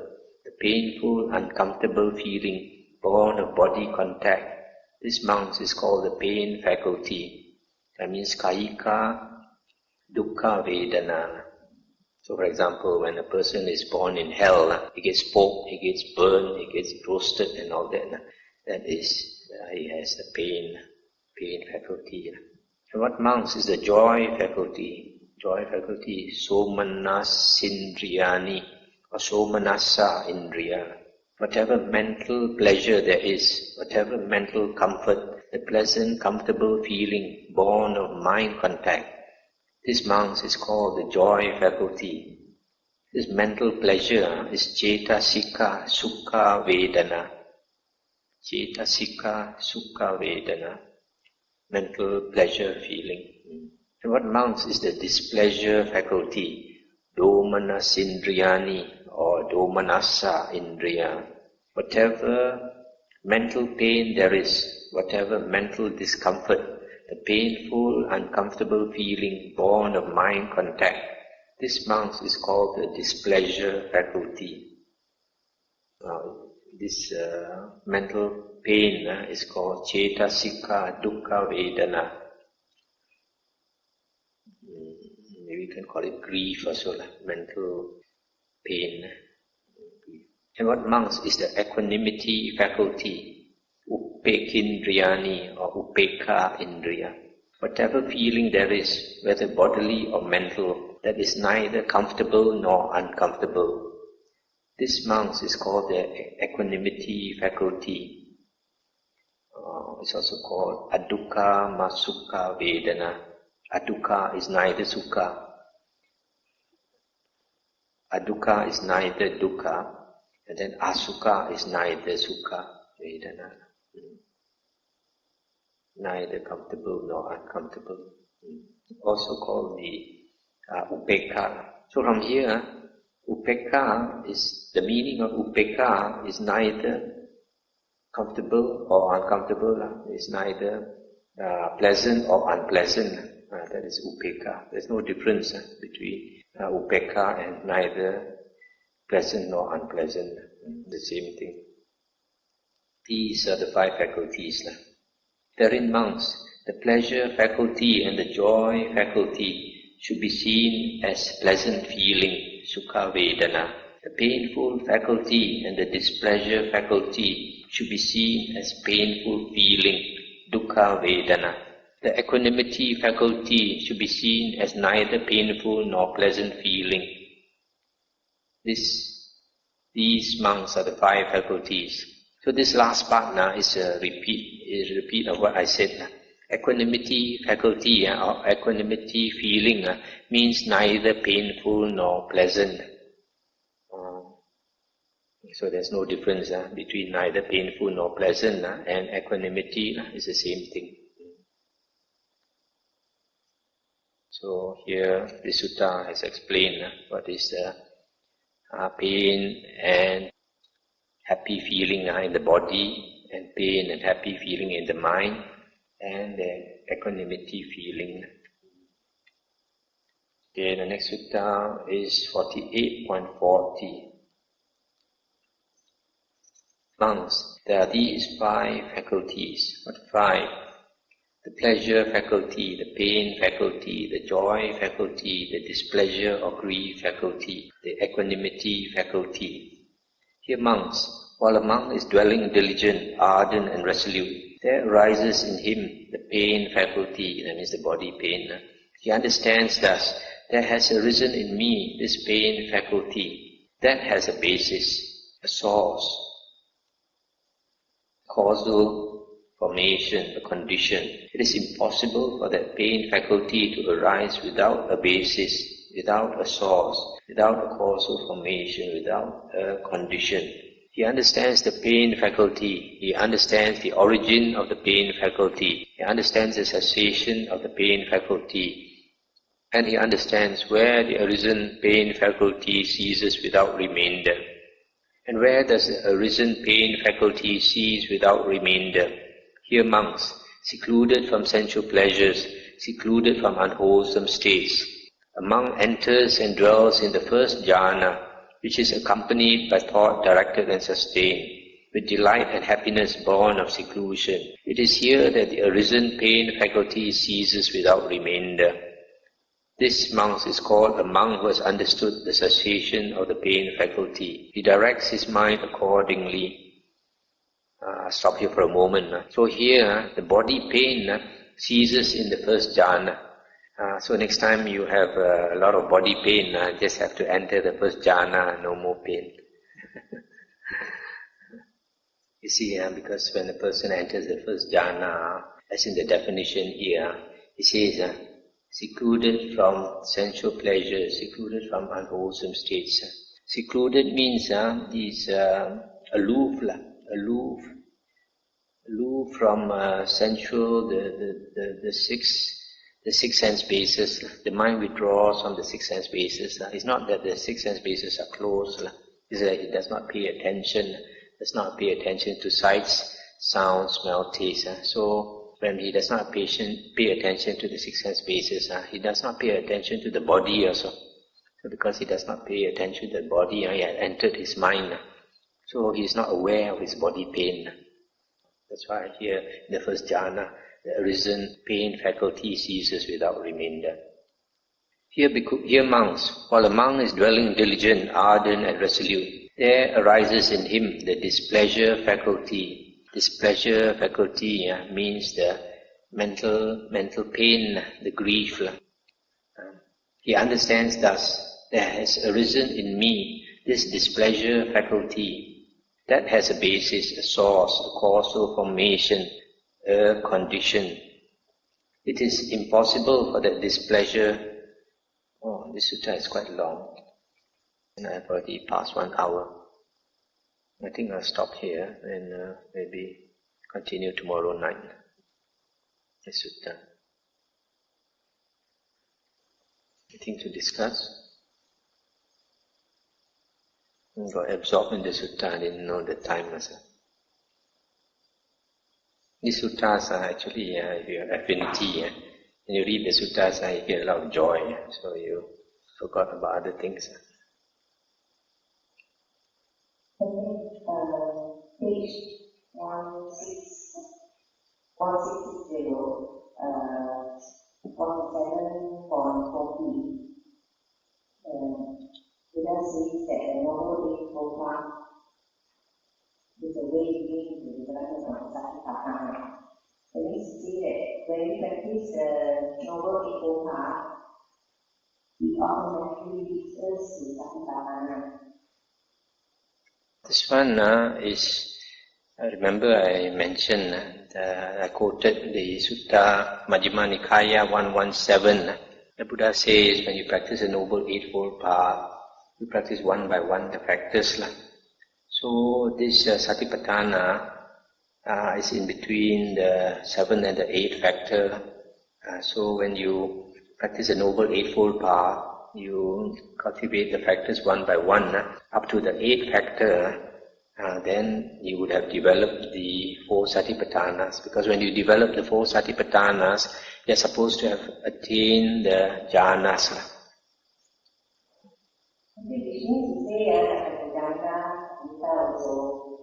the painful, uncomfortable feeling born of body contact, this monks is called the pain faculty. That means Kayika Dukkha Vedana. So for example, when a person is born in hell, he gets poked, he gets burned, he gets roasted and all that. That is, he has the pain faculty. And what monks is the joy faculty? Joy faculty, Somanasindriyani or Somanasa Indriya. Whatever mental pleasure there is, whatever mental comfort, the pleasant, comfortable feeling born of mind contact, this monks is called the joy faculty. This mental pleasure is Cetasika Sukha Vedana. Cetasika Sukha Vedana, mental pleasure feeling. And what mounts is the displeasure faculty, Domanas Indriyani or Domanasa Indriya. Whatever mental pain there is, whatever mental discomfort, the painful, uncomfortable feeling born of mind contact, this mounts is called the displeasure faculty. This mental pain is called Cetasika Dukkha Vedana. Maybe you can call it grief also, mental pain. And what mounts is the equanimity faculty, Upekindriyani or Upekha Indriya. Whatever feeling there is, whether bodily or mental, that is neither comfortable nor uncomfortable, this mounts is called the equanimity faculty. It's also called Adukkha Masukha Vedana. Adukkha is neither sukha. Adukkha is neither dukkha. And then asukha is neither sukha Vedana. Neither comfortable nor uncomfortable. Also called the upekha. So from here, upekha is, the meaning of upekha is neither comfortable or uncomfortable, it's neither pleasant or unpleasant. That is upekha. There's no difference between upekha and neither pleasant nor unpleasant. The same thing. These are the 5 faculties. Therein mounts the pleasure faculty and the joy faculty should be seen as pleasant feeling, sukha vedana. The painful faculty and the displeasure faculty should be seen as painful feeling, dukkha vedana. The equanimity faculty should be seen as neither painful nor pleasant feeling. These monks are the 5 faculties. So this last part now is a repeat of what I said. Equanimity faculty or equanimity feeling means neither painful nor pleasant. So there's no difference between neither painful nor pleasant and equanimity is the same thing. So here the sutta has explained what is pain and happy feeling in the body, and pain and happy feeling in the mind, and the equanimity feeling. Okay, the next sutta is 48.40. Monks, there are these 5 faculties. What 5? The pleasure faculty, the pain faculty, the joy faculty, the displeasure or grief faculty, the equanimity faculty. Here monks, while a monk is dwelling diligent, ardent and resolute, there arises in him the pain faculty, that means the body pain. He understands thus, there has arisen in me this pain faculty. That has a basis, a source, causal formation, a condition. It is impossible for that pain faculty to arise without a basis, without a source, without a causal formation, without a condition. He understands the pain faculty, he understands the origin of the pain faculty, he understands the cessation of the pain faculty, and he understands where the arisen pain faculty ceases without remainder. And where does the arisen pain faculty cease without remainder? Here monks, secluded from sensual pleasures, secluded from unwholesome states. A monk enters and dwells in the first jhana, which is accompanied by thought directed and sustained, with delight and happiness born of seclusion. It is here that the arisen pain faculty ceases without remainder. This monk is called a monk who has understood the cessation of the pain faculty. He directs his mind accordingly. Stop here for a moment. So here, the body pain ceases in the first jhana. So next time you have a lot of body pain, just have to enter the first jhana, no more pain. You see, because when a person enters the first jhana, as in the definition here, it says, secluded from sensual pleasures, secluded from unwholesome states. Secluded means is aloof, aloof from sensual, the six sense bases. The mind withdraws from the six sense bases. It's not that the six sense bases are closed. It's that it does not pay attention. Does not pay attention to sights, sound, smell, taste. So when he does not pay attention to the six sense bases, he does not pay attention to the body also. So because he does not pay attention to the body, he had entered his mind. So he is not aware of his body pain. That's why here in the first jhana, the arisen pain faculty ceases without remainder. Here monks, while a monk is dwelling diligent, ardent and resolute, there arises in him the displeasure faculty. Displeasure faculty means the mental pain, the grief. He understands thus, there has arisen in me this displeasure faculty that has a basis, a source, a causal formation, a condition. It is impossible for that displeasure. Oh, this sutta is quite long, and I've already passed 1 hour. I think I'll stop here and maybe continue tomorrow night. The sutta. Anything to discuss? I got absorbed in the sutta, I didn't know the time myself. These suttas are actually, if you have affinity, when you read the suttas, you get a lot of joy, so you forgot about other things. Page 160, 47.40, Buddha says that the Noble Eightfold Path is a way leading to the development of Satipatthana. That means to say that when we practice the Noble Eightfold Path, it automatically leads us to Satipatthana. This one is, I remember I mentioned, I quoted the Sutta Majjhima Nikaya 117. The Buddha says when you practice the Noble Eightfold Path, you practice one by one the factors. So this Satipatthana is in between the 7 and the 8 factor. So when you practice the Noble Eightfold Path, you cultivate the factors one by one up to the 8th factor. Then you would have developed the 4 Satipatthanas. Because when you develop the 4 Satipatthanas, you're supposed to have attained the jhanas.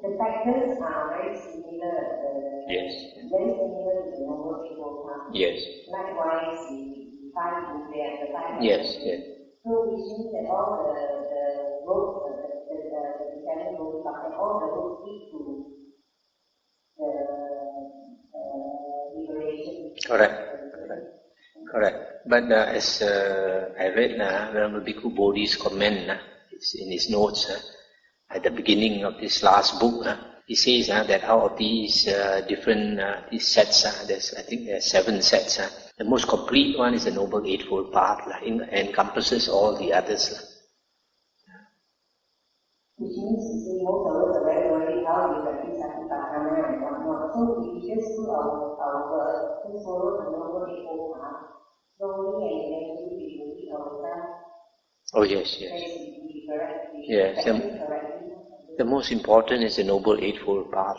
The factors are very similar. Yes. Very similar to the Noble Eightfold Path. Yes. Likewise, the 5 Indriya, the 5 Yes, yes. So which means that all the roads, the 7 roads, all the roads lead to the liberation. Correct. But as I read Venerable Bhikkhu Bodhi's comment in his notes at the beginning of this last book, he says that out of these different these sets, I think there are 7 sets. The most complete one is the Noble Eightfold Path, encompasses all the others. Which means to say most of us are very worried how we practice Satipatthana and whatnot. So if we just do our work, just follow the Noble Eightfold Path, slowly and eventually we will lead ourselves. Oh yes. Yes. The most important is the Noble Eightfold Path.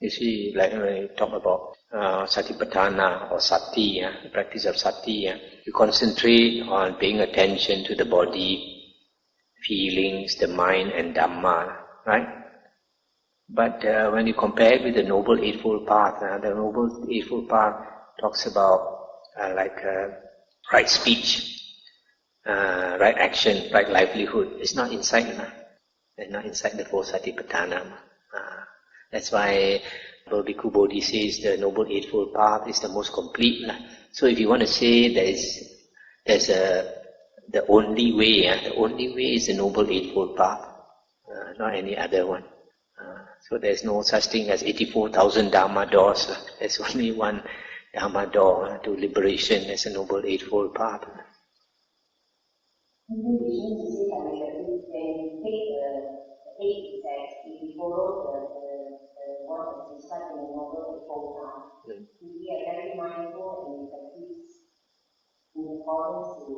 You see, like when you talk about Satipatthana or Sati, the practice of Sati, you concentrate on paying attention to the body, feelings, the mind and Dhamma, right? But when you compare it with the Noble Eightfold Path, the Noble Eightfold Path talks about right speech, right action, right livelihood. It's not inside. It's not inside the 4 Satipatthana. That's why Bhikkhu Bodhi says the Noble Eightfold Path is the most complete. So if you want to say there's the only way, the only way is the Noble Eightfold Path, not any other one. So there's no such thing as 84,000 Dharma doors. There's only one Dharma door to liberation. There's a Noble Eightfold Path. such a noble Eightfold path. We are very mindful and practice in accordance to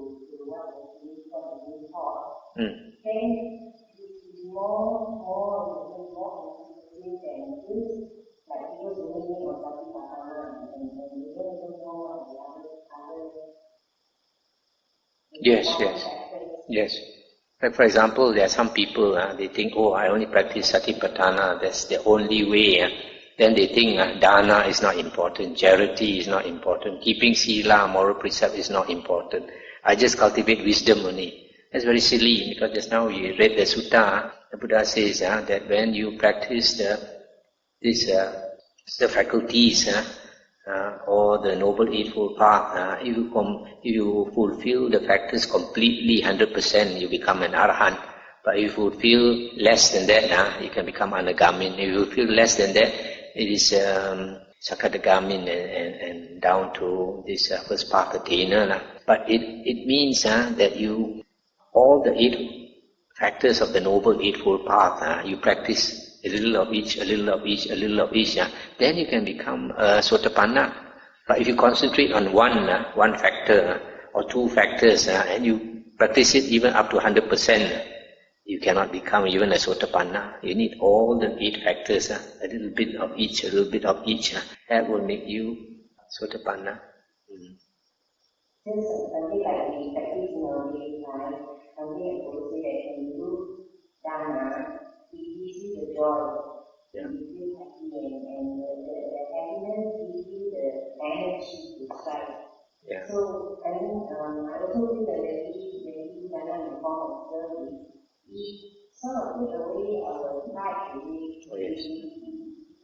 what we taught. Then we more interesting than this, like people doing or Satipatthana, and we don't even know the other Yes. Like for example, there are some people, they think, oh, I only practice Satipatthana, that's the only way. Then they think dana is not important, charity is not important, keeping sila, moral precept is not important. I just cultivate wisdom only. That's very silly, because just now we read the sutta, the Buddha says that when you practice the faculties, or the Noble Eightfold Path, if you fulfill the factors completely, 100%, you become an Arahant. But if you fulfill less than that, you can become Anagami. If you fulfill less than that, it is Sakadagamin and down to this first path attainer. But it means that all the 8 factors of the Noble Eightfold Path, you practice a little of each, a little of each, a little of each, then you can become Sotapanna. But if you concentrate on one factor or 2 factors, and you practice it even up to 100%, you cannot become even a Sotapanna. You need all the 8 factors, a little bit of each, a little bit of each. That will make you Sotapanna. Since something like we practice in our daily life, something I would say that when you do Dhamma, it gives you the joy. You feel happy, and the happiness gives you the energy to strive. So, I also feel that when we do Dhamma in the form of service, we sort of take away our pride, we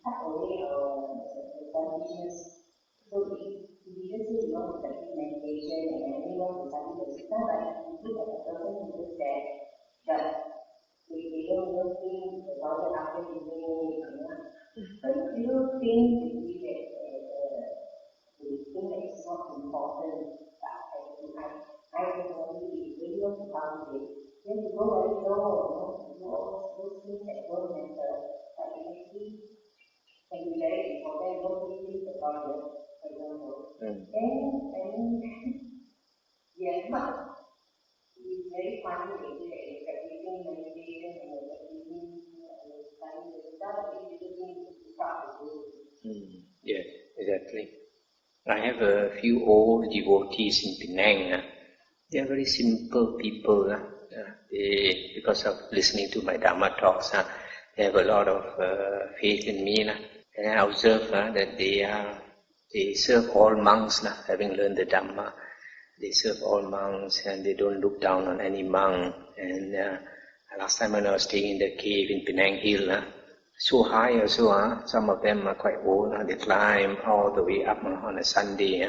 cut away our selfishness. So, we just say we want to practice meditation and we want to study the sutta, but we look at the person who is there, but they don't even think about it after doing it. But if you think that it's not important, I really want to cultivate. Then you go very low, you do all those things that don't matter, but actually can be very important. Don't really think about it, for example. Then it's very funny that you're practicing meditation and you're practicing studying the stuff, but you don't need to start to do. Yes, exactly. I have a few old devotees in Penang. They are very simple people. Because of listening to my Dhamma talks, they have a lot of faith in me. And I observe that they serve all monks, having learned the Dhamma. They serve all monks and they don't look down on any monk. And last time when I was staying in the cave in Penang Hill, so high also, some of them are quite old, they climb all the way up on a Sunday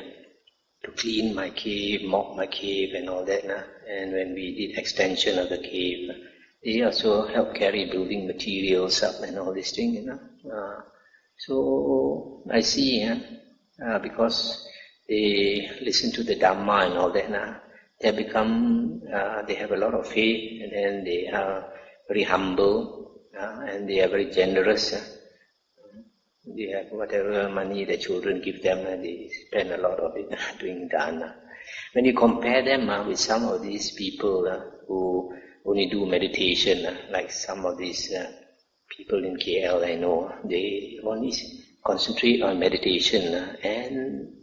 to clean my cave, mop my cave and all that. And when we did extension of the cave, they also help carry building materials up and all these things. So I see, because they listen to the Dhamma and all that, they have a lot of faith, and then they are very humble, and they are very generous. They have whatever money the children give them, they spend a lot of it doing dana. When you compare them with some of these people who only do meditation, like some of these people in KL I know, they only concentrate on meditation, and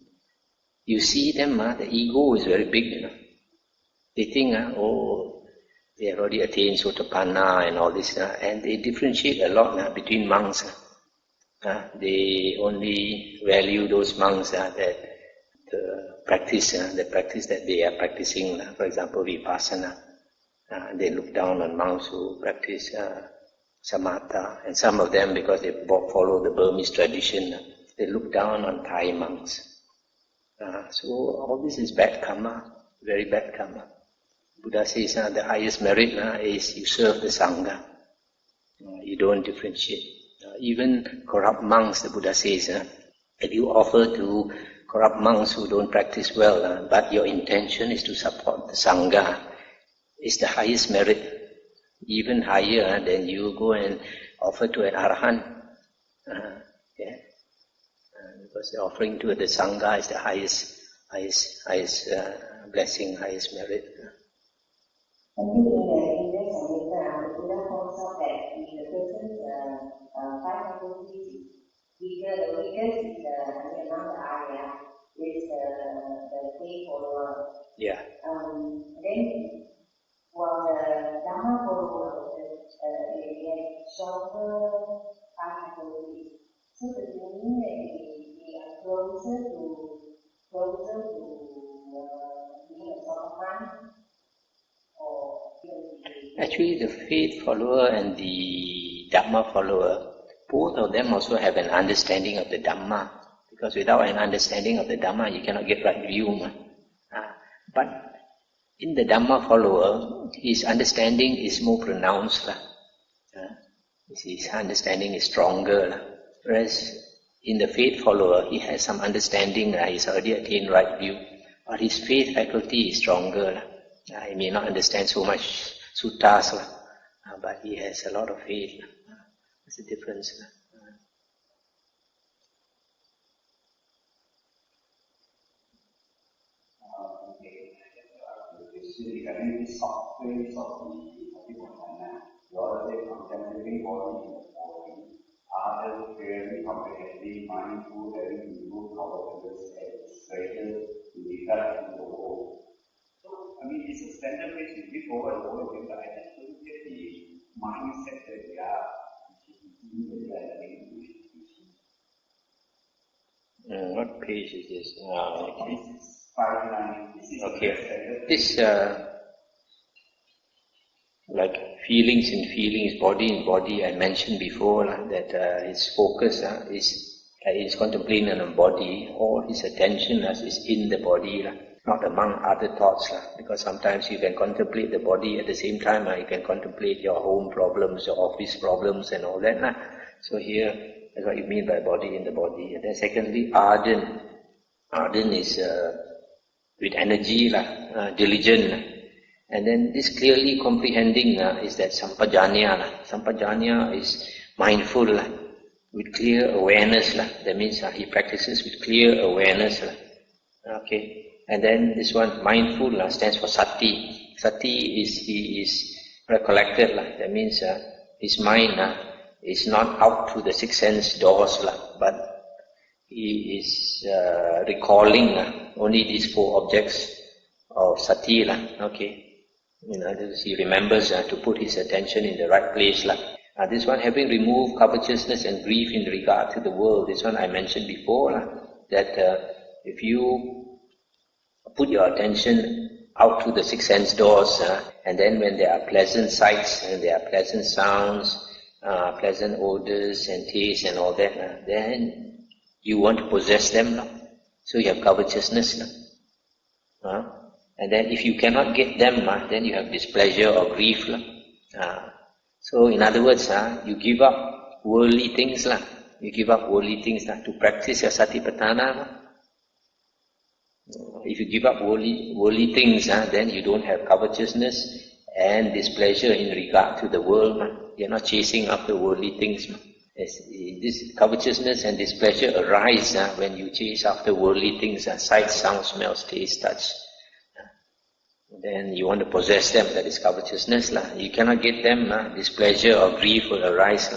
you see them, the ego is very big. They think, they have already attained Sotapanna and all this, and they differentiate a lot between monks. They only value those monks that the practice that they are practicing, for example, Vipassana. They look down on monks who practice Samatha, and some of them, because they follow the Burmese tradition, they look down on Thai monks. So all this is bad karma, very bad karma. Buddha says the highest merit is you serve the Sangha. You don't differentiate. Even corrupt monks, the Buddha says, if you offer to corrupt monks who don't practice well, but your intention is to support the Sangha, it's the highest merit. Even higher than you go and offer to an Arahant. Okay? Because the offering to the Sangha is the highest blessing, highest merit. I think in the Samyutta, the Buddha points out that if the person's five faculties is bigger, the biggest is among the Arya, is the faith follower. Yeah. Then, while the Dhamma follower, they have stronger five faculties. So the meaning that they are closer to being a sort of man, or actually, the faith follower and the Dhamma follower, both of them also have an understanding of the Dhamma. Because without an understanding of the Dhamma, you cannot get right view. But in the Dhamma follower, his understanding is more pronounced. His understanding is stronger. Whereas in the faith follower, he has some understanding, he's already attained right view. But his faith faculty is stronger. He may not understand so much suttas, but he has a lot of faith. That's the difference. Regarding the softwares of the Satipatthana, you already contemplating body and body. Are they fairly comprehensively mindful, having improved consciousness and special in regard to the whole? So, I mean, it's a standard way to read over and over again, but I just don't get the mindset that we are what page is this? Okay. This is 590. This is okay. This, like feelings in feelings, body in body, I mentioned before that his focus is contemplating on the body, all his attention is in the body, not among other thoughts. Because sometimes you can contemplate the body at the same time, you can contemplate your home problems, your office problems and all that. So here, that's what you mean by body in the body. And then secondly, ardent. Ardent is with energy, diligent. And then this clearly comprehending is that sampajanya. Sampajanya is mindful with clear awareness. That means he practices with clear awareness. Okay. And then this one, mindful, stands for Sati. Sati is he is recollected. That means his mind is not out to the six sense doors, but he is recalling only these four objects of Sati. Okay. He remembers to put his attention in the right place. This one, having removed covetousness and grief in regard to the world, this one I mentioned before, that if you put your attention out to the six sense doors, and then when there are pleasant sights, and there are pleasant sounds, pleasant odors and tastes and all that, then you want to possess them. So you have covetousness. And then if you cannot get them, then you have displeasure or grief. So in other words, you give up worldly things. You give up worldly things to practice your Satipatthana. If you give up worldly things, then you don't have covetousness and displeasure in regard to the world. You're not chasing after worldly things. This covetousness and displeasure arise when you chase after worldly things, sight, sound, smell, taste, touch. Then you want to possess them, that is covetousness. You cannot get them, displeasure or grief will arise.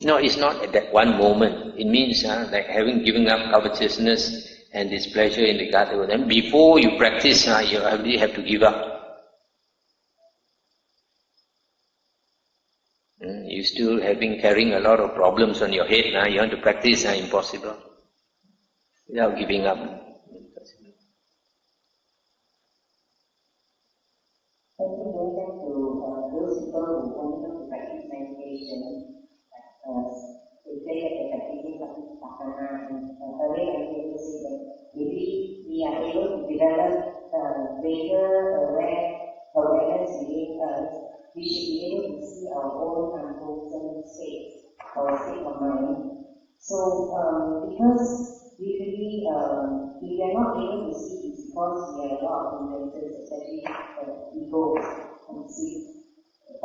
No, it's not at that one moment. It means like having given up covetousness and displeasure in regard to them. Before you practice, you already have to give up. You still carrying a lot of problems on your head. You want to practice, impossible. Without giving up. Those people who want to practice meditation, they say that they're practicing Satipatthana, and earlier I used to say that maybe we are able to develop greater awareness within us. We should be able to see our own unwholesome states, our state of mind. So, because usually, if we are not able to see, it's because we have a lot of hindrances, especially ego, conceit, is a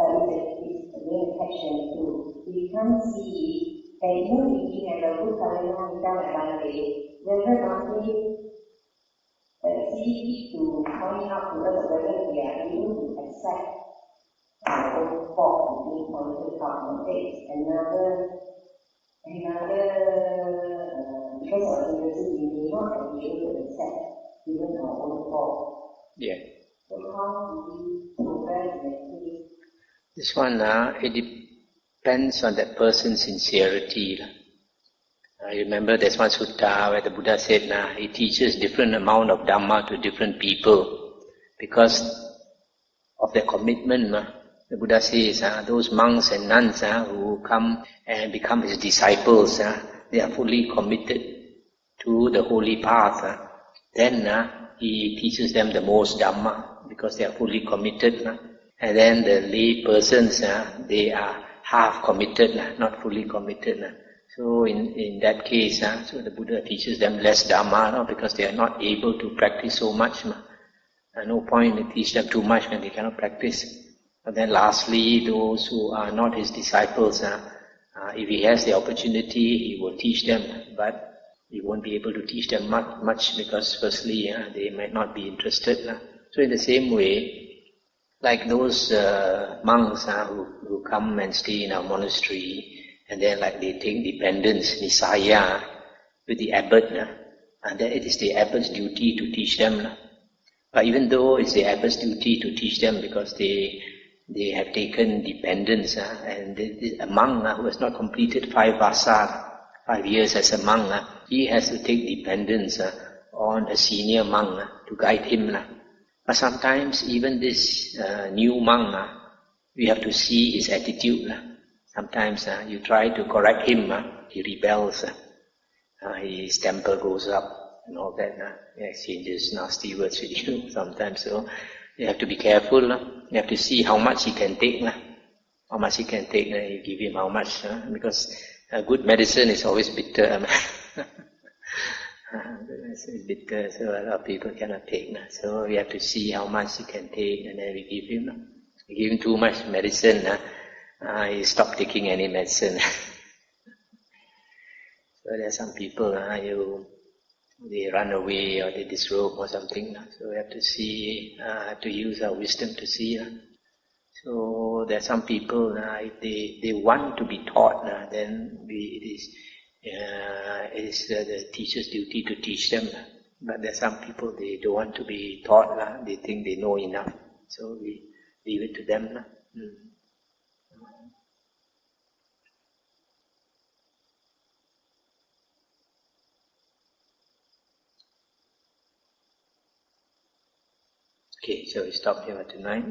real passion too. We can't see, and even thinking at a good Kalina Nita and Bhante, whether Bhante see to point out to us whether we are able to accept our own fault being pointed out on it. Because of hindrances, we may not be able to accept even our own fault. Yeah. So how do we progress in that case? This one, it depends on that person's sincerity. I remember there's one sutta where the Buddha said, he teaches different amount of Dhamma to different people because of their commitment. The Buddha says, those monks and nuns who come and become his disciples, they are fully committed to the holy path. Then he teaches them the most Dhamma because they are fully committed. And then the lay persons, they are half committed, not fully committed. So in that case, so the Buddha teaches them less Dhamma because they are not able to practice so much. No point to teach them too much when they cannot practice. And then lastly, those who are not his disciples, if he has the opportunity, he will teach them, but he won't be able to teach them much because firstly, they might not be interested. So in the same way, like those monks who come and stay in our monastery, and then like they take dependence, nisaya, with the abbot, and then it is the abbot's duty to teach them. But even though it's the abbot's duty to teach them because they have taken dependence, and a monk who has not completed 5 vasa, 5 years as a monk, he has to take dependence on a senior monk to guide him. But sometimes even this new monk, we have to see his attitude. Sometimes you try to correct him, he rebels, his temper goes up and all that. He exchanges nasty words with you sometimes. So you have to be careful. You have to see how much he can take. How much he can take, you give him how much. Because good medicine is always bitter. It's bitter, so a lot of people cannot take. So we have to see how much he can take, and then we give him. We give him too much medicine, he stop taking any medicine. So there are some people, they run away or they disrobe or something. So we have to see, have to use our wisdom to see. So there are some people, if they want to be taught, then it is the teacher's duty to teach them. But there are some people, they don't want to be taught, they think they know enough. So we leave it to them. Okay, so we stop here tonight.